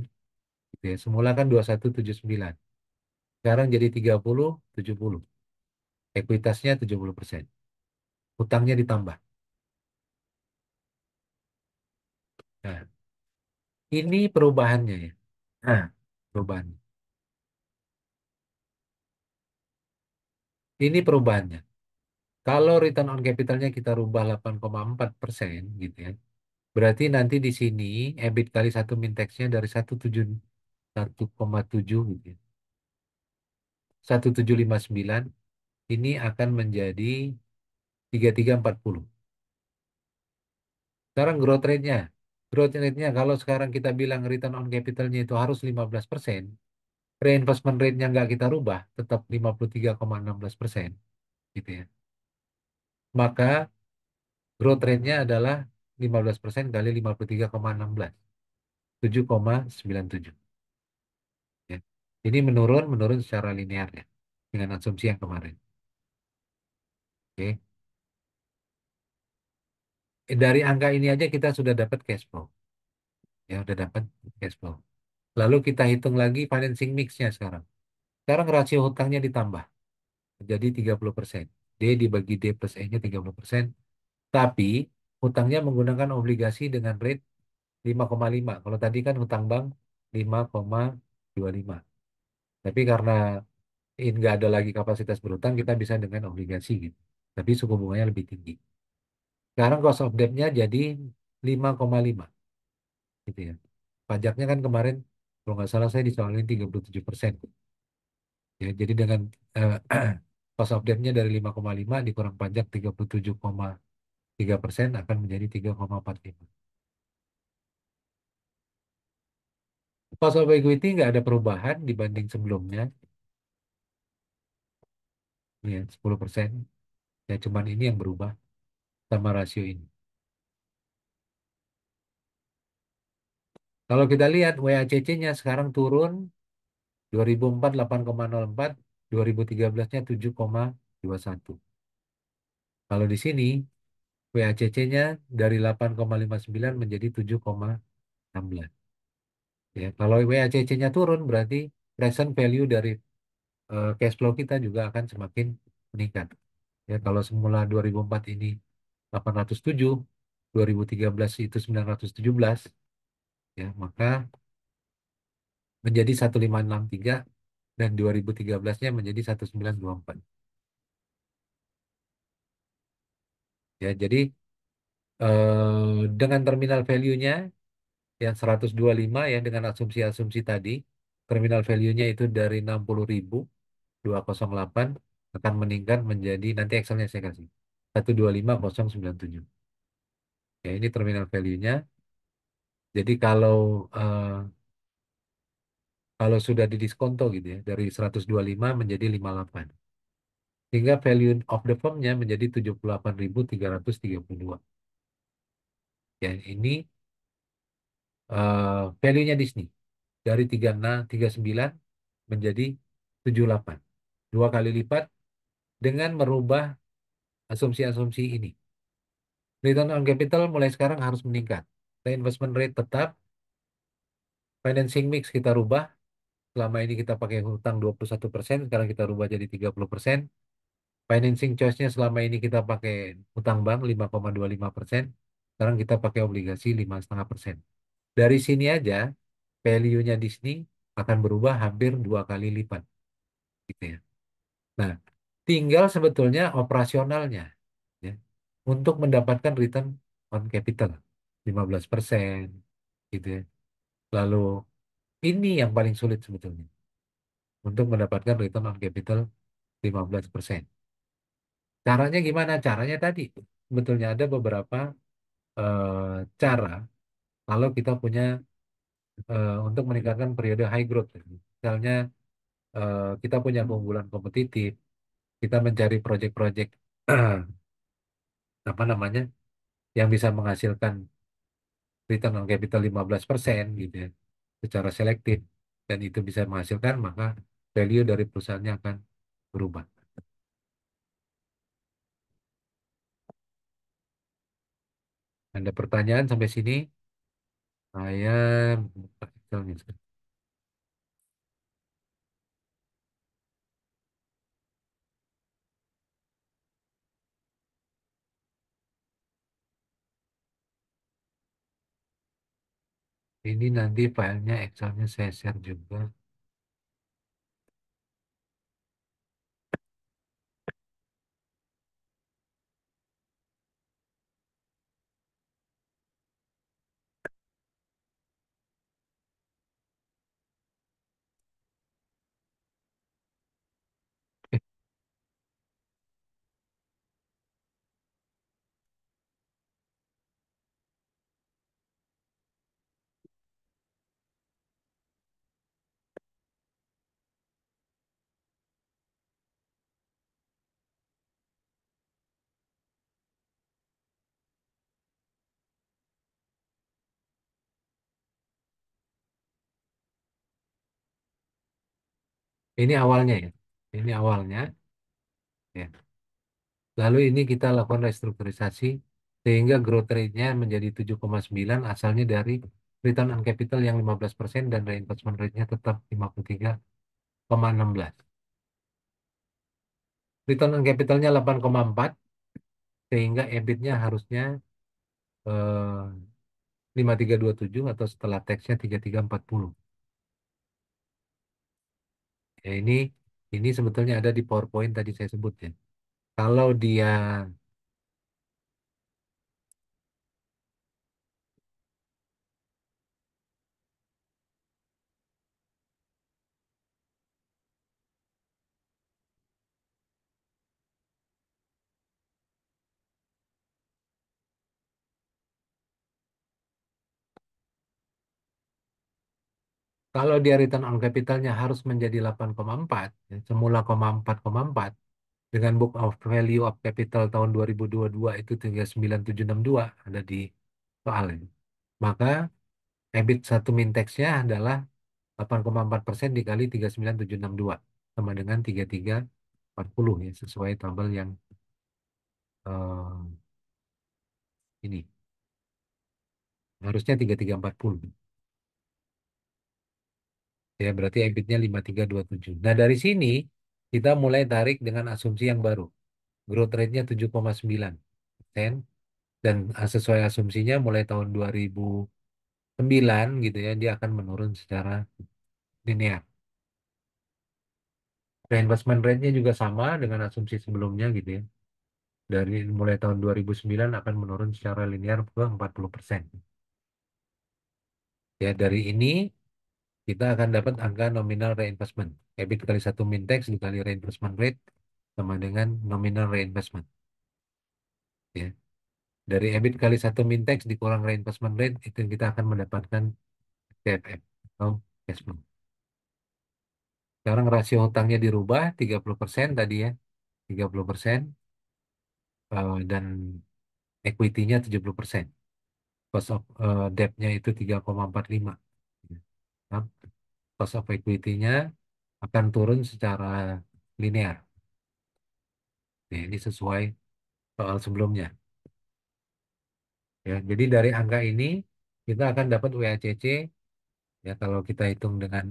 Gitu ya. Semula kan 2179. Sekarang jadi 30-70. Ekuitasnya 70%. Hutangnya ditambah. Nah, ini perubahannya ya. Nah, perubahan. Ini perubahannya. Kalau return on capitalnya kita rubah 8,4% gitu ya. Berarti nanti di sini EBIT kali 1 min tax-nya dari 1,7 gitu ya. 1759 ini akan menjadi 3340. Sekarang growth rate-nya. Growth rate-nya kalau sekarang kita bilang return on capital-nya itu harus 15%, reinvestment rate-nya nggak kita rubah, tetap 53,16%, gitu ya. Maka growth rate-nya adalah 15% kali 53,16, 7,97. Ya. Ini menurun secara linear ya, dengan asumsi yang kemarin. Oke. Dari angka ini aja kita sudah dapat cash flow. Ya, udah dapat cash flow. Lalu kita hitung lagi financing mix-nya sekarang. Sekarang rasio hutangnya ditambah, jadi 30%. D dibagi D plus E-nya 30%. Tapi hutangnya menggunakan obligasi dengan rate 5,5. Kalau tadi kan hutang bank 5,25. Tapi karena ini nggak ada lagi kapasitas berhutang, kita bisa dengan obligasi gitu. Tapi suku bunganya lebih tinggi. Sekarang cost of debt-nya jadi 5,5 gitu ya. Pajaknya kan kemarin kalau nggak salah saya disoalin 37%. Ya, jadi dengan eh, cost of debt-nya dari 5,5 dikurang pajak 37,3% akan menjadi 3,45. Cost of equity nggak ada perubahan dibanding sebelumnya, ya 10%. Ya cuman ini yang berubah sama rasio ini. Kalau kita lihat WACC-nya sekarang turun 2004 8,04, 2013-nya 7,21. Kalau di sini WACC-nya dari 8,59 menjadi 7,16. Ya, kalau WACC-nya turun berarti present value dari cash flow kita juga akan semakin meningkat. Ya, kalau semula 2004 ini 807, 2013 itu 917, ya, maka menjadi 1563 dan 2013-nya menjadi 1924. Ya, jadi dengan terminal value-nya yang 125 ya dengan asumsi-asumsi tadi, terminal value-nya itu dari 60.000 208 akan meningkat menjadi nanti Excel-nya saya kasih 125,097. Ya, ini terminal value-nya. Jadi kalau sudah didiskonto gitu ya dari 125 menjadi 58. Sehingga value of the firm-nya menjadi 78.332. Ya, ini value-nya Disney dari 36 39 menjadi 78. Dua kali lipat dengan merubah asumsi-asumsi ini. Return on capital mulai sekarang harus meningkat. Reinvestment rate tetap, financing mix kita rubah. Selama ini kita pakai hutang 21%, sekarang kita rubah jadi 30%. Financing choice-nya selama ini kita pakai hutang bank 5,25%, sekarang kita pakai obligasi 5,5%. Dari sini aja, value-nya Disney akan berubah hampir dua kali lipat. Gitu ya. Nah, tinggal sebetulnya operasionalnya. Ya, untuk mendapatkan return on capital 15%. Gitu ya. Lalu ini yang paling sulit sebetulnya untuk mendapatkan return on capital 15%. Caranya gimana? Caranya tadi sebetulnya ada beberapa cara kalau kita punya untuk meningkatkan periode high growth. Misalnya kita punya keunggulan kompetitif, kita mencari proyek-proyek apa namanya yang bisa menghasilkan return on capital 15% gitu ya, secara selektif dan itu bisa menghasilkan maka value dari perusahaannya akan berubah. Ada pertanyaan sampai sini? Saya buka Excelnya. Ini nanti filenya Excelnya saya share juga. Ini awalnya ya. Ini awalnya ya. Lalu ini kita lakukan restrukturisasi sehingga growth rate-nya menjadi 7,9 asalnya dari return on capital yang 15% dan reinvestment rate-nya tetap 53,16. Return on capital-nya 8,4 sehingga EBIT-nya harusnya 5327 atau setelah tax-nya 3340. Ya ini sebetulnya ada di PowerPoint tadi saya sebut ya. Kalau dia kalau dia return on capitalnya harus menjadi 8,4, ya, semula 4,4 dengan book of value of capital tahun 2022 itu 39762 ada di soal ini. Maka EBIT 1 Mintex-nya adalah 8,4% dikali 39762 sama dengan 3340 ya sesuai tabel yang eh, ini. Harusnya 3340. Ya, berarti EBIT-nya 5327. Nah, dari sini kita mulai tarik dengan asumsi yang baru. Growth rate-nya 7,9%. Dan sesuai asumsinya mulai tahun 2009 gitu ya, dia akan menurun secara linear. Reinvestment rate-nya juga sama dengan asumsi sebelumnya gitu ya. Dari mulai tahun 2009 akan menurun secara linear ke 40%. Ya, dari ini kita akan dapat angka nominal reinvestment. EBIT kali 1 Mintex dikali reinvestment rate sama dengan nominal reinvestment. Ya. Dari EBIT kali 1 Mintex dikurang reinvestment rate, itu kita akan mendapatkan CFM atau cash flow. Sekarang rasio hutangnya dirubah 30% tadi ya, 30% dan equity-nya 70%. Cost of debt-nya itu 3,45. Nah, cost of equity-nya akan turun secara linear. Nah, ini sesuai soal sebelumnya. Ya, jadi dari angka ini kita akan dapat WACC ya kalau kita hitung dengan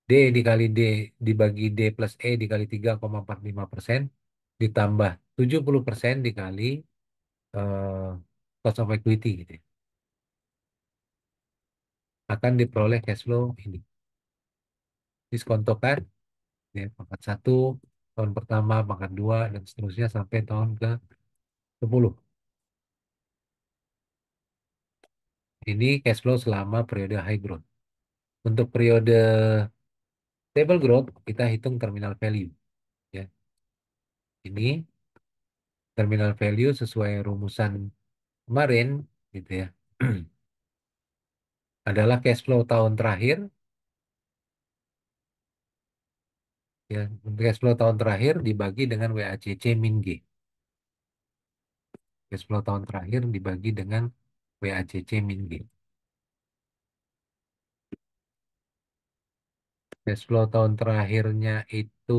D dikali D dibagi D plus E dikali 3,45% ditambah 70% dikali eh, cost of equity gitu ya. Akan diperoleh cash flow ini. Diskontokan ya, pangkat 1 tahun pertama, pangkat 2 dan seterusnya sampai tahun ke 10. Ini cash flow selama periode high growth. Untuk periode stable growth kita hitung terminal value ya. Ini terminal value sesuai rumusan kemarin gitu ya. Adalah cash flow tahun terakhir ya. Cash flow tahun terakhir dibagi dengan WACC min G. Cash flow tahun terakhir dibagi dengan WACC min G. Cash flow tahun terakhirnya itu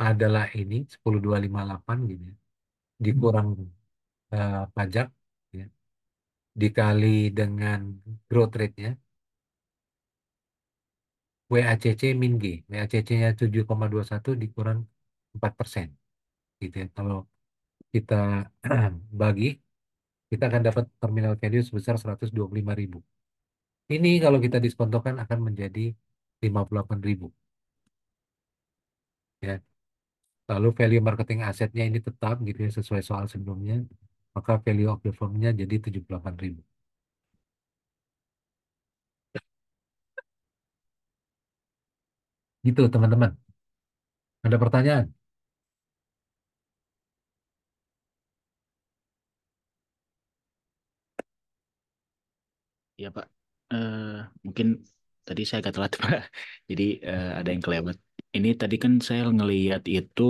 adalah ini 10,258 gitu ya. Dikurang pajak ya. Dikali dengan growth rate-nya WACC min G. WACC-nya 7,21 dikurang 4% gitu ya. Kalau kita bagi kita akan dapat terminal value sebesar 125.000. Ini kalau kita diskontokan akan menjadi 58.000 ya. Lalu value marketing asetnya ini tetap gitu ya sesuai soal sebelumnya. Maka value of the firm-nya jadi 78.000. Gitu teman-teman. Ada pertanyaan? Ya Pak, Eh, mungkin tadi saya agak telat Pak, jadi ada yang kelewat. Ini tadi kan saya ngelihat itu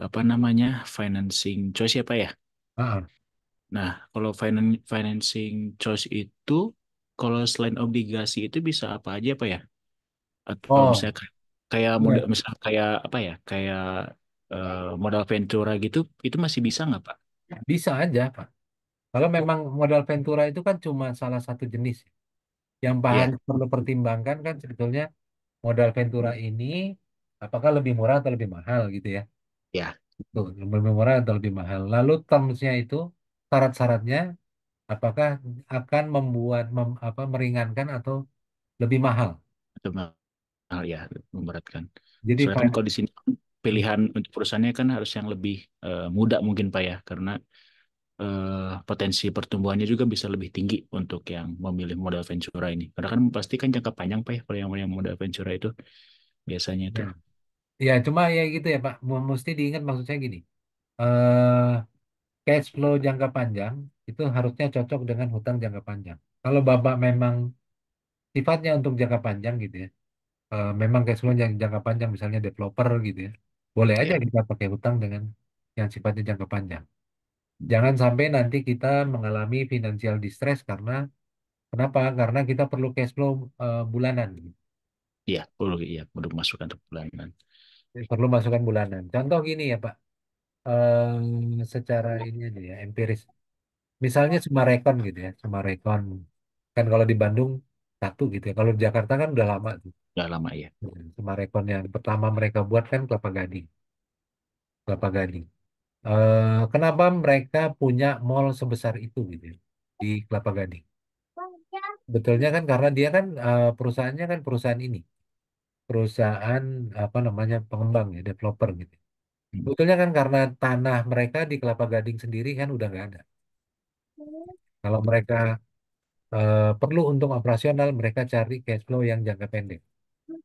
apa namanya financing choice ya Pak ya. Ah, Nah, kalau financing choice itu, kalau selain obligasi itu bisa apa aja Pak ya? Atau Oh, misalnya kayak model, iya. misalnya kayak apa ya, kayak modal Ventura gitu, itu masih bisa nggak Pak? Bisa aja, Pak. Kalau memang modal Ventura itu kan cuma salah satu jenis. Yang Pak Iya, Haris perlu pertimbangkan kan sebetulnya modal Ventura ini apakah lebih murah atau lebih mahal gitu ya. iya, Tuh, lebih murah atau lebih mahal. Lalu termsnya itu syarat-syaratnya apakah akan meringankan atau lebih mahal. itu mahal ya, memberatkan. Jadi Soalnya Pak, kan kalau di sini pilihan untuk perusahaannya kan harus yang lebih muda mungkin Pak ya, karena potensi pertumbuhannya juga bisa lebih tinggi untuk yang memilih modal Ventura ini. Karena kan pasti kan jangka panjang Pak ya, kalau yang modal Ventura itu biasanya itu. ya, ya cuma ya gitu ya Pak, mesti diingat maksud saya gini. eh Cash flow jangka panjang itu harusnya cocok dengan hutang jangka panjang. Kalau Bapak memang sifatnya untuk jangka panjang gitu ya, memang cash flow yang jangka panjang misalnya developer gitu ya, boleh aja Ya, kita pakai hutang dengan yang sifatnya jangka panjang. Jangan sampai nanti kita mengalami financial distress karena kenapa? Karena kita perlu cash flow bulanan, gitu. iya, perlu masukkan untuk bulanan. Perlu masukan bulanan. Contoh gini ya Pak, secara ini aja ya empiris. Misalnya Sumarekon gitu ya, Sumarekon kan kalau di Bandung satu gitu ya. Kalau di Jakarta kan udah lama tuh. Udah lama ya. Sumarekon yang pertama mereka buat kan Kelapa Gading, Kelapa Gading. Kenapa mereka punya mall sebesar itu gitu ya, di Kelapa Gading? Betulnya kan karena dia kan perusahaannya kan perusahaan ini, perusahaan apa namanya pengembang ya, developer gitu. Hmm. Betulnya kan karena tanah mereka di Kelapa Gading sendiri kan udah nggak ada. Kalau mereka perlu untung operasional, mereka cari cash flow yang jangka pendek.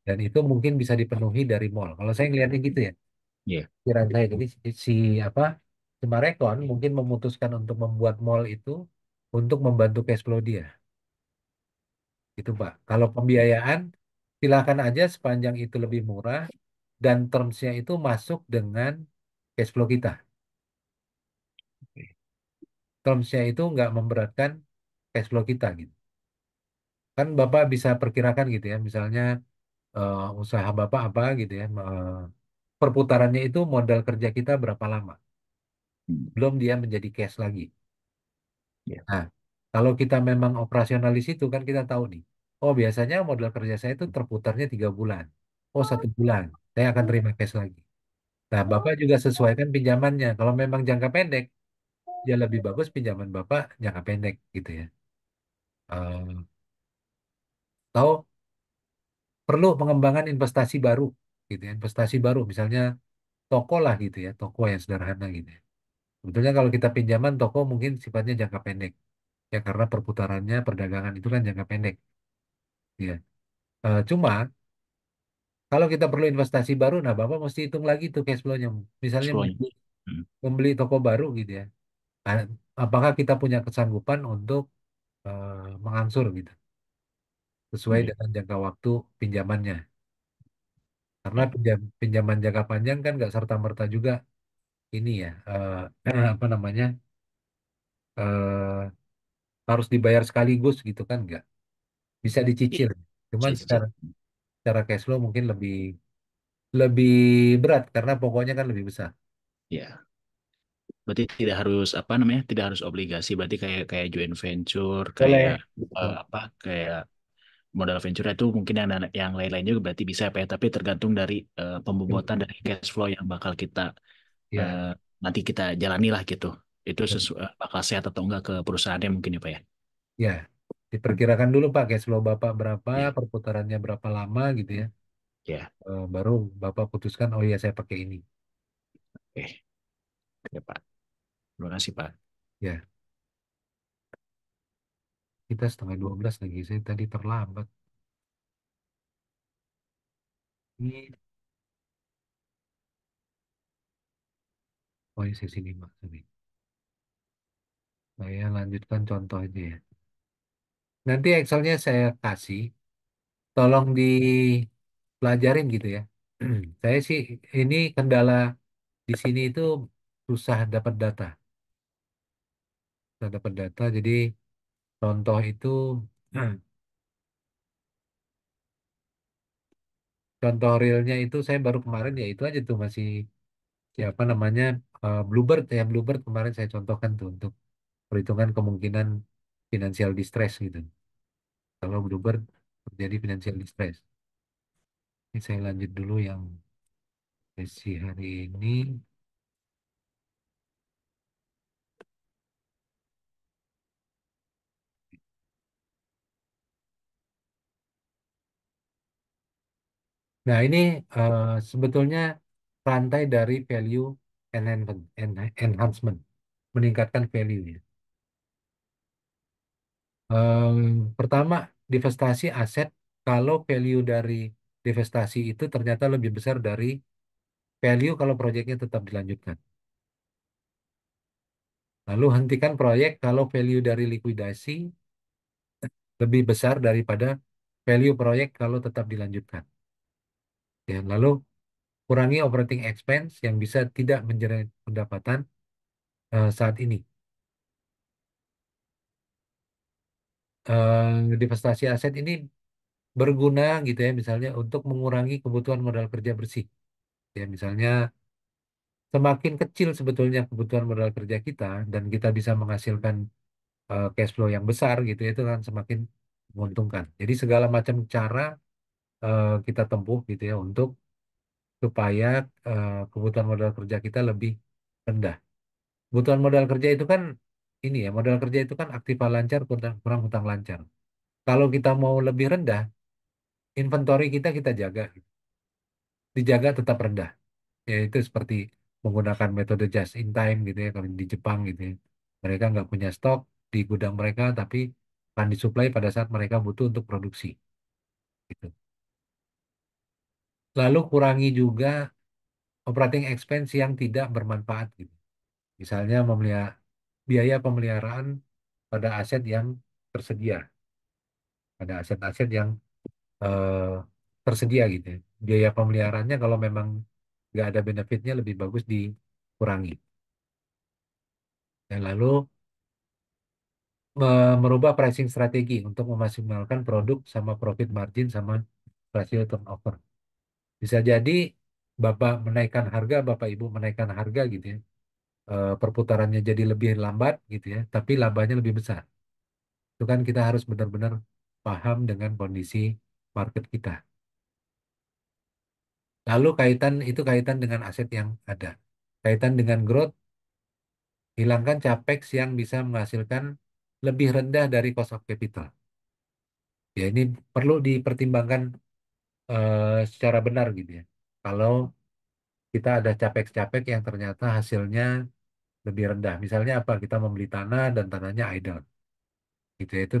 Dan itu mungkin bisa dipenuhi dari mall. Kalau saya ngeliatnya gitu ya, Iya, pikiran saya. Jadi si apa, Semarekon mungkin memutuskan untuk membuat mall itu untuk membantu cash flow dia. Gitu Pak. Kalau pembiayaan, silakan aja sepanjang itu lebih murah dan termsnya itu masuk dengan cash flow kita. Termsnya itu nggak memberatkan cash flow kita gitu. Kan Bapak bisa perkirakan gitu ya, misalnya usaha Bapak apa gitu ya, perputarannya itu modal kerja kita berapa lama, hmm, belum dia menjadi cash lagi. iya, Nah, kalau kita memang operasional di situ kan kita tahu nih, oh biasanya modal kerja saya itu terputarnya 3 bulan. Oh 1 bulan, saya akan terima cash lagi. Nah, Bapak juga sesuaikan pinjamannya. Kalau memang jangka pendek, ya lebih bagus pinjaman Bapak jangka pendek gitu ya. Eh, Tahu perlu pengembangan investasi baru gitu ya. Investasi baru misalnya toko lah gitu ya, toko yang sederhana gitu ya. Sebetulnya kalau kita pinjaman toko mungkin sifatnya jangka pendek. Ya karena perputarannya perdagangan itu kan jangka pendek. Ya. Cuma kalau kita perlu investasi baru, nah Bapak mesti hitung lagi tuh cash flow-nya. Misalnya flow-nya. membeli, Hmm, membeli toko baru gitu ya. Ah, Apakah kita punya kesanggupan untuk mengangsur gitu, sesuai iya, dengan jangka waktu pinjamannya. Karena iya, pinjaman jangka panjang kan nggak serta-merta juga ini ya, apa namanya, eh, harus dibayar sekaligus gitu kan nggak. Bisa iya, dicicil. Cuman bisa cicil. secara cash flow mungkin lebih lebih berat karena pokoknya kan lebih besar. Ya, berarti tidak harus apa namanya, tidak harus obligasi. Berarti kayak kayak joint venture, kayak Boleh. Betul. apa, kayak modal venture itu mungkin yang lain-lain juga berarti bisa Pak ya. Tapi tergantung dari pembobotan dari cash flow yang bakal kita Ya, eh, nanti kita jalani lah gitu. Itu betul. sesuai bakal sehat atau enggak ke perusahaannya mungkin ya Pak ya. Ya, diperkirakan dulu Pak cash flow Bapak berapa, Ya, perputarannya berapa lama gitu ya. ya, Baru Bapak putuskan, oh iya saya pakai ini. oke, oke Pak. Terima kasih Pak. Ya, kita setengah 12 lagi. Saya tadi terlambat. Ini, oh ini sesi 5. Sorry. Saya lanjutkan contoh aja ya. Nanti Excelnya saya kasih, tolong dipelajarin gitu ya. Saya sih ini kendala di sini itu susah dapat data. Susah dapat data, jadi contoh itu contoh realnya itu saya baru kemarin ya itu aja tuh masih siapa namanya Bluebird ya Bluebird kemarin saya contohkan tuh untuk perhitungan kemungkinan financial distress gitu. Kalau Bluebird terjadi financial distress. Ini saya lanjut dulu yang sesi hari ini. Nah, ini sebetulnya rantai dari value enhancement, meningkatkan value-nya. Pertama, divestasi aset kalau value dari divestasi itu ternyata lebih besar dari value kalau proyeknya tetap dilanjutkan. Lalu hentikan proyek kalau value dari likuidasi lebih besar daripada value proyek kalau tetap dilanjutkan. Ya, lalu kurangi operating expense yang bisa tidak menjerat pendapatan saat ini. Divestasi aset ini berguna gitu ya, misalnya untuk mengurangi kebutuhan modal kerja bersih. Ya, misalnya semakin kecil sebetulnya kebutuhan modal kerja kita dan kita bisa menghasilkan cash flow yang besar gitu ya, itu kan semakin menguntungkan. Jadi segala macam cara kita tempuh gitu ya untuk supaya kebutuhan modal kerja kita lebih rendah. Kebutuhan modal kerja itu kan ini ya, modal kerja itu kan aktiva lancar kurang, kurang hutang lancar. Kalau kita mau lebih rendah, inventory kita jaga, gitu. Dijaga tetap rendah. Yaitu seperti menggunakan metode just in time gitu ya, kalau di Jepang gitu ya. Mereka nggak punya stok di gudang mereka, tapi akan disuplai pada saat mereka butuh untuk produksi. Gitu. Lalu kurangi juga operating expense yang tidak bermanfaat gitu. Misalnya biaya pemeliharaan pada aset yang tersedia, pada aset-aset yang eh, tersedia gitu ya. Biaya pemeliharaannya kalau memang nggak ada benefitnya lebih bagus dikurangi. Dan lalu merubah pricing strategi untuk memaksimalkan produk sama profit margin sama rasio turnover. Bisa jadi Bapak Ibu menaikkan harga gitu ya. Perputarannya jadi lebih lambat gitu ya, tapi labanya lebih besar. Itu kan kita harus benar-benar paham dengan kondisi market kita. Lalu kaitan dengan aset yang ada. Kaitan dengan growth, hilangkan capex yang bisa menghasilkan lebih rendah dari cost of capital. Ya ini perlu dipertimbangkan secara benar gitu ya. Kalau kita ada capek-capek yang ternyata hasilnya lebih rendah. Misalnya apa? Kita membeli tanah dan tanahnya idle. Gitu ya. Itu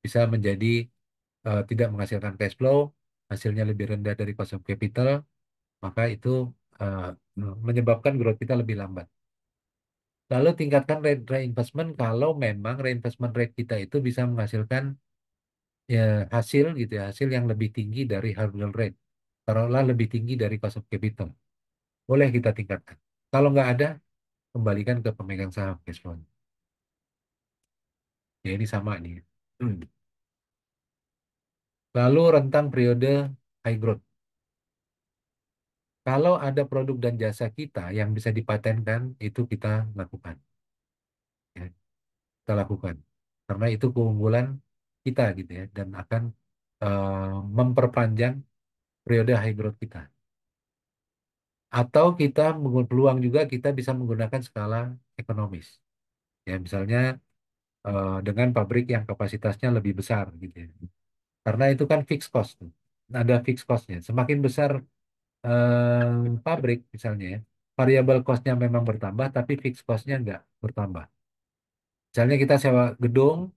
bisa menjadi tidak menghasilkan cash flow, hasilnya lebih rendah dari cost of capital, maka itu eh, menyebabkan growth kita lebih lambat. Lalu tingkatkan rate reinvestment kalau memang reinvestment rate kita itu bisa menghasilkan ya, hasil gitu ya, hasil yang lebih tinggi dari hurdle rate. Taruhlah lebih tinggi dari cost of capital. Boleh kita tingkatkan. Kalau nggak ada, kembalikan ke pemegang saham cash flow. Ya ini sama nih. Hmm. Lalu rentang periode high growth. Kalau ada produk dan jasa kita yang bisa dipatenkan, itu kita lakukan. Ya, kita lakukan. Karena itu keunggulan kita gitu ya. Dan akan memperpanjang periode high growth kita. Atau peluang juga kita bisa menggunakan skala ekonomis. Ya, misalnya dengan pabrik yang kapasitasnya lebih besar gitu ya. Karena itu kan fixed cost tuh. Ada fixed costnya. Semakin besar pabrik misalnya ya, variable cost-nya memang bertambah, tapi fixed cost-nya nggak bertambah. Misalnya kita sewa gedung,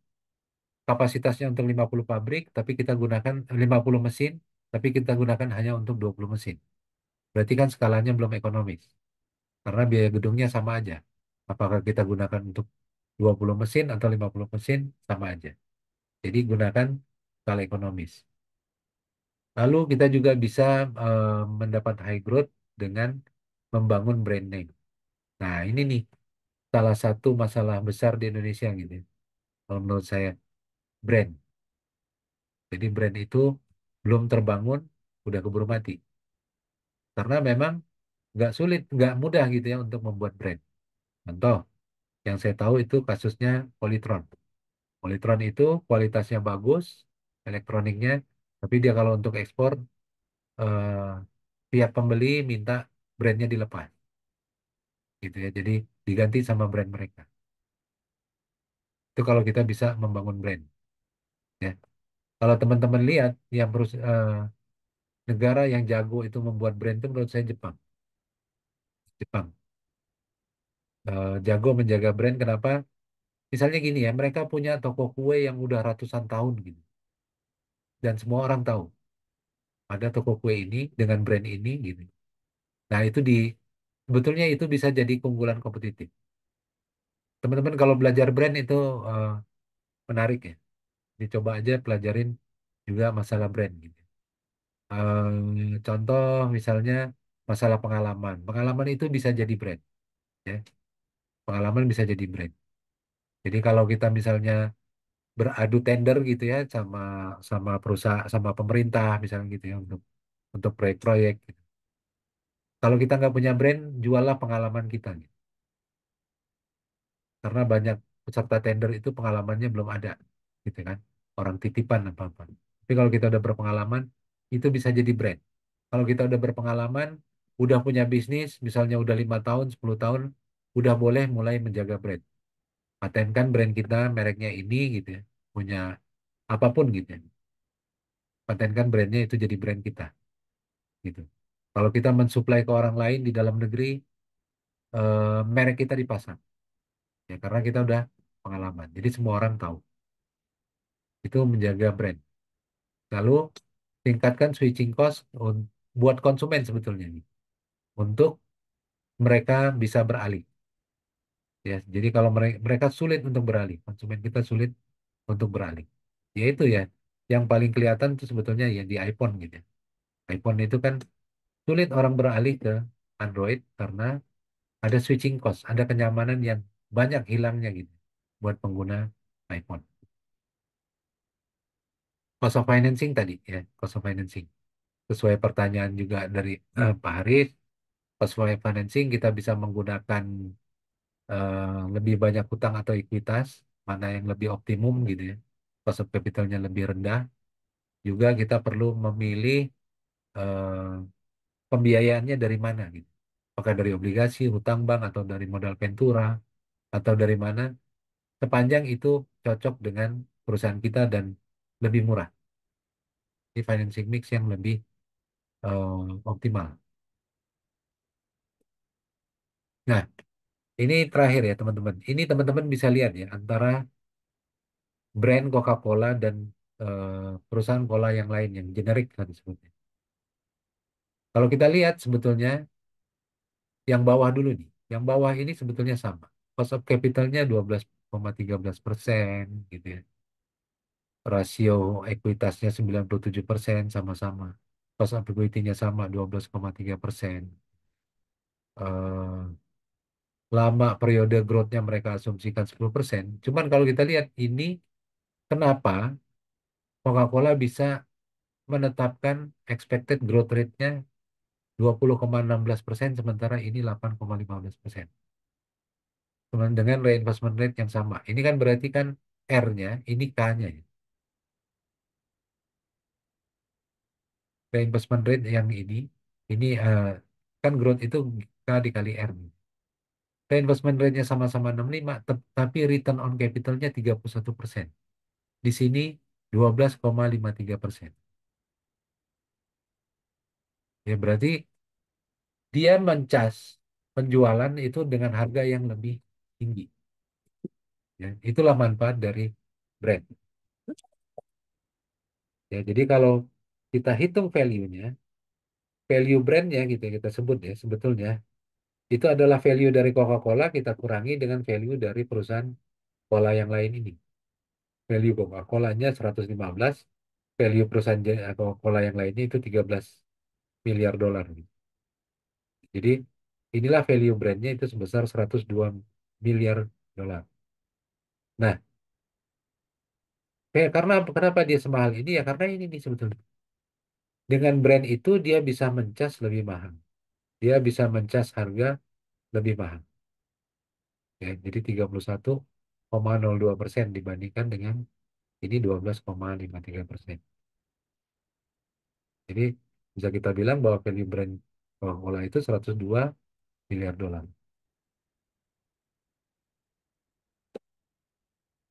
kapasitasnya untuk 50 pabrik, tapi kita gunakan 50 mesin, tapi kita gunakan hanya untuk 20 mesin. Berarti kan skalanya belum ekonomis. Karena biaya gedungnya sama aja. Apakah kita gunakan untuk 20 mesin atau 50 mesin, sama aja. Jadi gunakan skala ekonomis. Lalu kita juga bisa mendapat high growth dengan membangun brand name. Nah, ini nih salah satu masalah besar di Indonesia gitu, ya. Kalau menurut saya, brand. Jadi brand itu belum terbangun, udah keburu mati. Karena memang nggak sulit, nggak mudah gitu ya untuk membuat brand. Contoh, yang saya tahu itu kasusnya Polytron. Polytron itu kualitasnya bagus, elektroniknya, tapi dia kalau untuk ekspor, eh, pihak pembeli minta brandnya dilepas, gitu ya. Jadi diganti sama brand mereka. Itu kalau kita bisa membangun brand, ya. Kalau teman-teman lihat, yang negara yang jago itu membuat brand itu menurut saya Jepang. Jepang jago menjaga brand. Kenapa? Misalnya gini ya, mereka punya toko kue yang udah ratusan tahun gitu, dan semua orang tahu ada toko kue ini dengan brand ini gitu. Nah, sebetulnya itu bisa jadi keunggulan kompetitif. Teman-teman kalau belajar brand itu eh, menarik ya. Dicoba aja pelajarin juga masalah brand gitu. Contoh misalnya masalah pengalaman. Pengalaman itu bisa jadi brand ya. Pengalaman bisa jadi brand. Jadi kalau kita misalnya beradu tender gitu ya sama sama perusahaan sama pemerintah misalnya gitu ya untuk proyek-proyek gitu. Kalau kita nggak punya brand, juallah pengalaman kita gitu. Karena banyak peserta tender itu pengalamannya belum ada gitu kan, orang titipan apa-apa. Tapi kalau kita udah berpengalaman, itu bisa jadi brand. Kalau kita udah berpengalaman, udah punya bisnis, misalnya udah 5 tahun 10 tahun, udah boleh mulai menjaga brand. Patenkan brand kita, mereknya ini gitu ya, punya apapun gitu ya. Patenkan brandnya itu jadi brand kita gitu. Kalau kita mensuplai ke orang lain di dalam negeri, merek kita dipasang ya, karena kita udah pengalaman. Jadi semua orang tahu. Itu menjaga brand. Lalu tingkatkan switching cost buat konsumen sebetulnya nih, untuk mereka bisa beralih. Ya, jadi kalau mereka sulit untuk beralih, konsumen kita sulit untuk beralih. Ya itu ya, yang paling kelihatan itu sebetulnya ya di iPhone gitu ya. iPhone itu kan sulit orang beralih ke Android karena ada switching cost, ada kenyamanan yang banyak hilangnya gitu buat pengguna iPhone. Cost of financing tadi ya, cost of financing. Sesuai pertanyaan juga dari Pak Haris, cost of financing kita bisa menggunakan lebih banyak hutang atau ekuitas, mana yang lebih optimum gitu ya. Cost of capitalnya lebih rendah. Juga kita perlu memilih eh, pembiayaannya dari mana gitu. Apakah dari obligasi, hutang bank, atau dari modal ventura, atau dari mana. Sepanjang itu cocok dengan perusahaan kita dan lebih murah. Ini financing mix yang lebih optimal. Nah, ini terakhir ya teman-teman. Ini teman-teman bisa lihat ya antara brand Coca-Cola dan perusahaan cola yang lain yang generik kan disebutnya. Kalau kita lihat sebetulnya yang bawah dulu nih. Yang bawah ini sebetulnya sama. Cost of capitalnya 12,13% gitu ya. Rasio ekuitasnya 97% sama-sama. Cost of equity-nya sama 12,3%. Eh, Lama periode growth-nya mereka asumsikan 10%. Cuman kalau kita lihat ini kenapa Coca-Cola bisa menetapkan expected growth rate-nya 20,16% sementara ini 8,15%. Cuman dengan reinvestment rate yang sama. Ini kan berarti kan R-nya, ini K-nya ya. Reinvestment rate yang ini kan growth itu K dikali R. Reinvestment rate-nya sama-sama 65, tapi return on capital-nya 31%. Di sini 12,53%. Ya berarti dia mencas penjualan itu dengan harga yang lebih tinggi. Ya, itulah manfaat dari brand. Ya, jadi kalau kita hitung value-nya, value brandnya gitu ya, kita sebut ya, sebetulnya itu adalah value dari Coca-Cola kita kurangi dengan value dari perusahaan cola yang lain ini. Value Coca-Colanya 115, value perusahaan Coca-Cola yang lainnya itu 13 miliar dolar. Jadi inilah value brandnya itu sebesar 102 miliar dolar. Nah, karena kenapa dia semahal ini ya karena ini nih sebetulnya. Dengan brand itu dia bisa mencas lebih mahal. Dia bisa mencas harga lebih mahal. Ya, jadi 31,02% dibandingkan dengan ini 12,53%. Jadi bisa kita bilang bahwa value brand Coca-Cola itu 102 miliar dolar.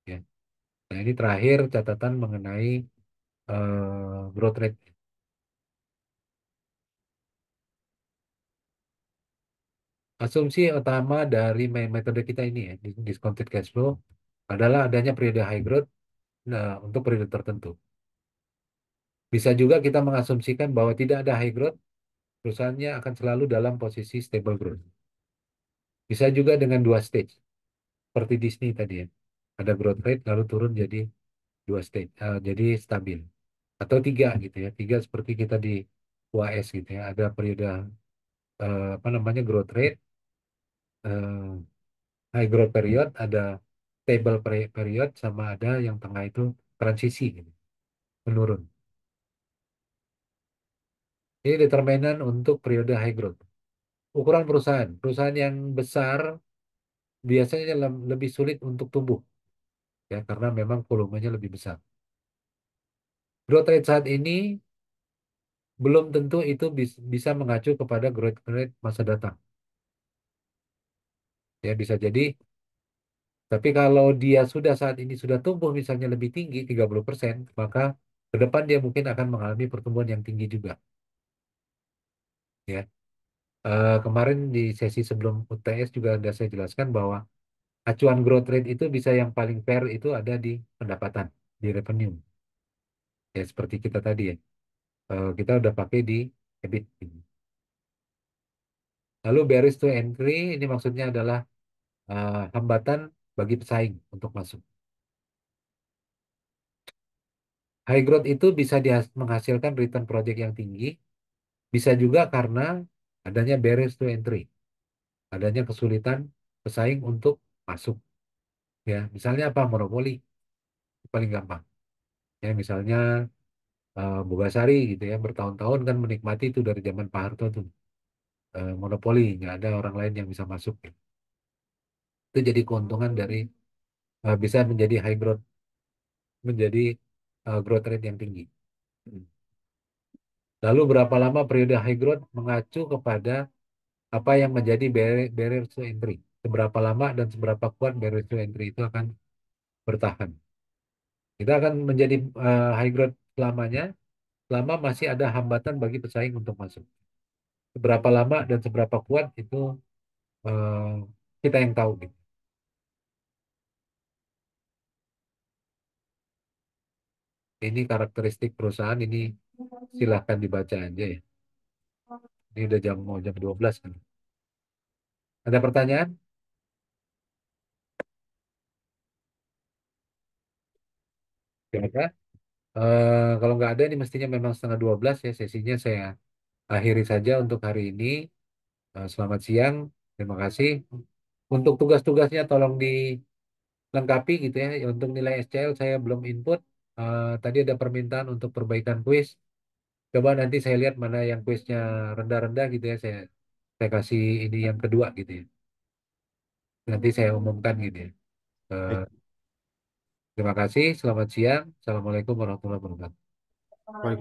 Ya. Nah, ini terakhir catatan mengenai growth rate. Asumsi utama dari metode kita ini ya, discounted cash flow adalah adanya periode high growth untuk periode tertentu. Bisa juga kita mengasumsikan bahwa tidak ada high growth, perusahaannya akan selalu dalam posisi stable growth. Bisa juga dengan dua stage, seperti Disney tadi ya. Ada growth rate lalu turun jadi dua stage, jadi stabil. Atau tiga gitu ya, tiga seperti kita di UAS gitu ya. Ada periode apa namanya growth rate, eh, high growth period, ada stable period, sama ada yang tengah itu transisi gitu, menurun. Ini determinan untuk periode high growth. Ukuran perusahaan, perusahaan yang besar biasanya lebih sulit untuk tumbuh ya karena memang volumenya lebih besar. Growth rate saat ini belum tentu itu bisa mengacu kepada growth rate masa datang. Ya bisa jadi, tapi kalau dia sudah saat ini sudah tumbuh misalnya lebih tinggi 30%, maka ke depan dia mungkin akan mengalami pertumbuhan yang tinggi juga. Ya. Kemarin di sesi sebelum UTS juga sudah saya jelaskan bahwa acuan growth rate itu bisa yang paling fair itu ada di pendapatan, di revenue. Ya seperti kita tadi ya. Kita udah pakai di EBIT. Lalu barriers to entry ini maksudnya adalah hambatan bagi pesaing untuk masuk. High growth itu bisa menghasilkan return project yang tinggi, bisa juga karena adanya barriers to entry, adanya kesulitan pesaing untuk masuk. Ya, misalnya apa? Monopoli paling gampang. Ya, misalnya Bogasari gitu ya, bertahun-tahun kan menikmati itu dari zaman Pak Harto tuh monopoli, nggak ada orang lain yang bisa masuk. Itu jadi keuntungan dari bisa menjadi high growth, menjadi growth rate yang tinggi. Lalu berapa lama periode high growth mengacu kepada apa yang menjadi barrier to entry. Seberapa lama dan seberapa kuat barrier to entry itu akan bertahan. Kita akan menjadi high growth selamanya, selama masih ada hambatan bagi pesaing untuk masuk. Seberapa lama dan seberapa kuat itu eh, kita yang tahu gitu. Ini karakteristik perusahaan ini silahkan dibaca aja ya. Ini udah mau jam 12 kan. Ada pertanyaan? Kira-kira? Kalau nggak ada, ini mestinya memang setengah 12 ya sesinya saya akhiri saja untuk hari ini. Selamat siang, terima kasih. Untuk tugas-tugasnya tolong dilengkapi gitu ya. Untuk nilai SCL saya belum input. Tadi ada permintaan untuk perbaikan kuis. Coba nanti saya lihat mana yang kuisnya rendah-rendah gitu ya. Saya kasih ini yang kedua gitu ya. Nanti saya umumkan gitu ya. Eh, Baik. Terima kasih, selamat siang. Assalamualaikum warahmatullahi wabarakatuh. Waalaikumsalam.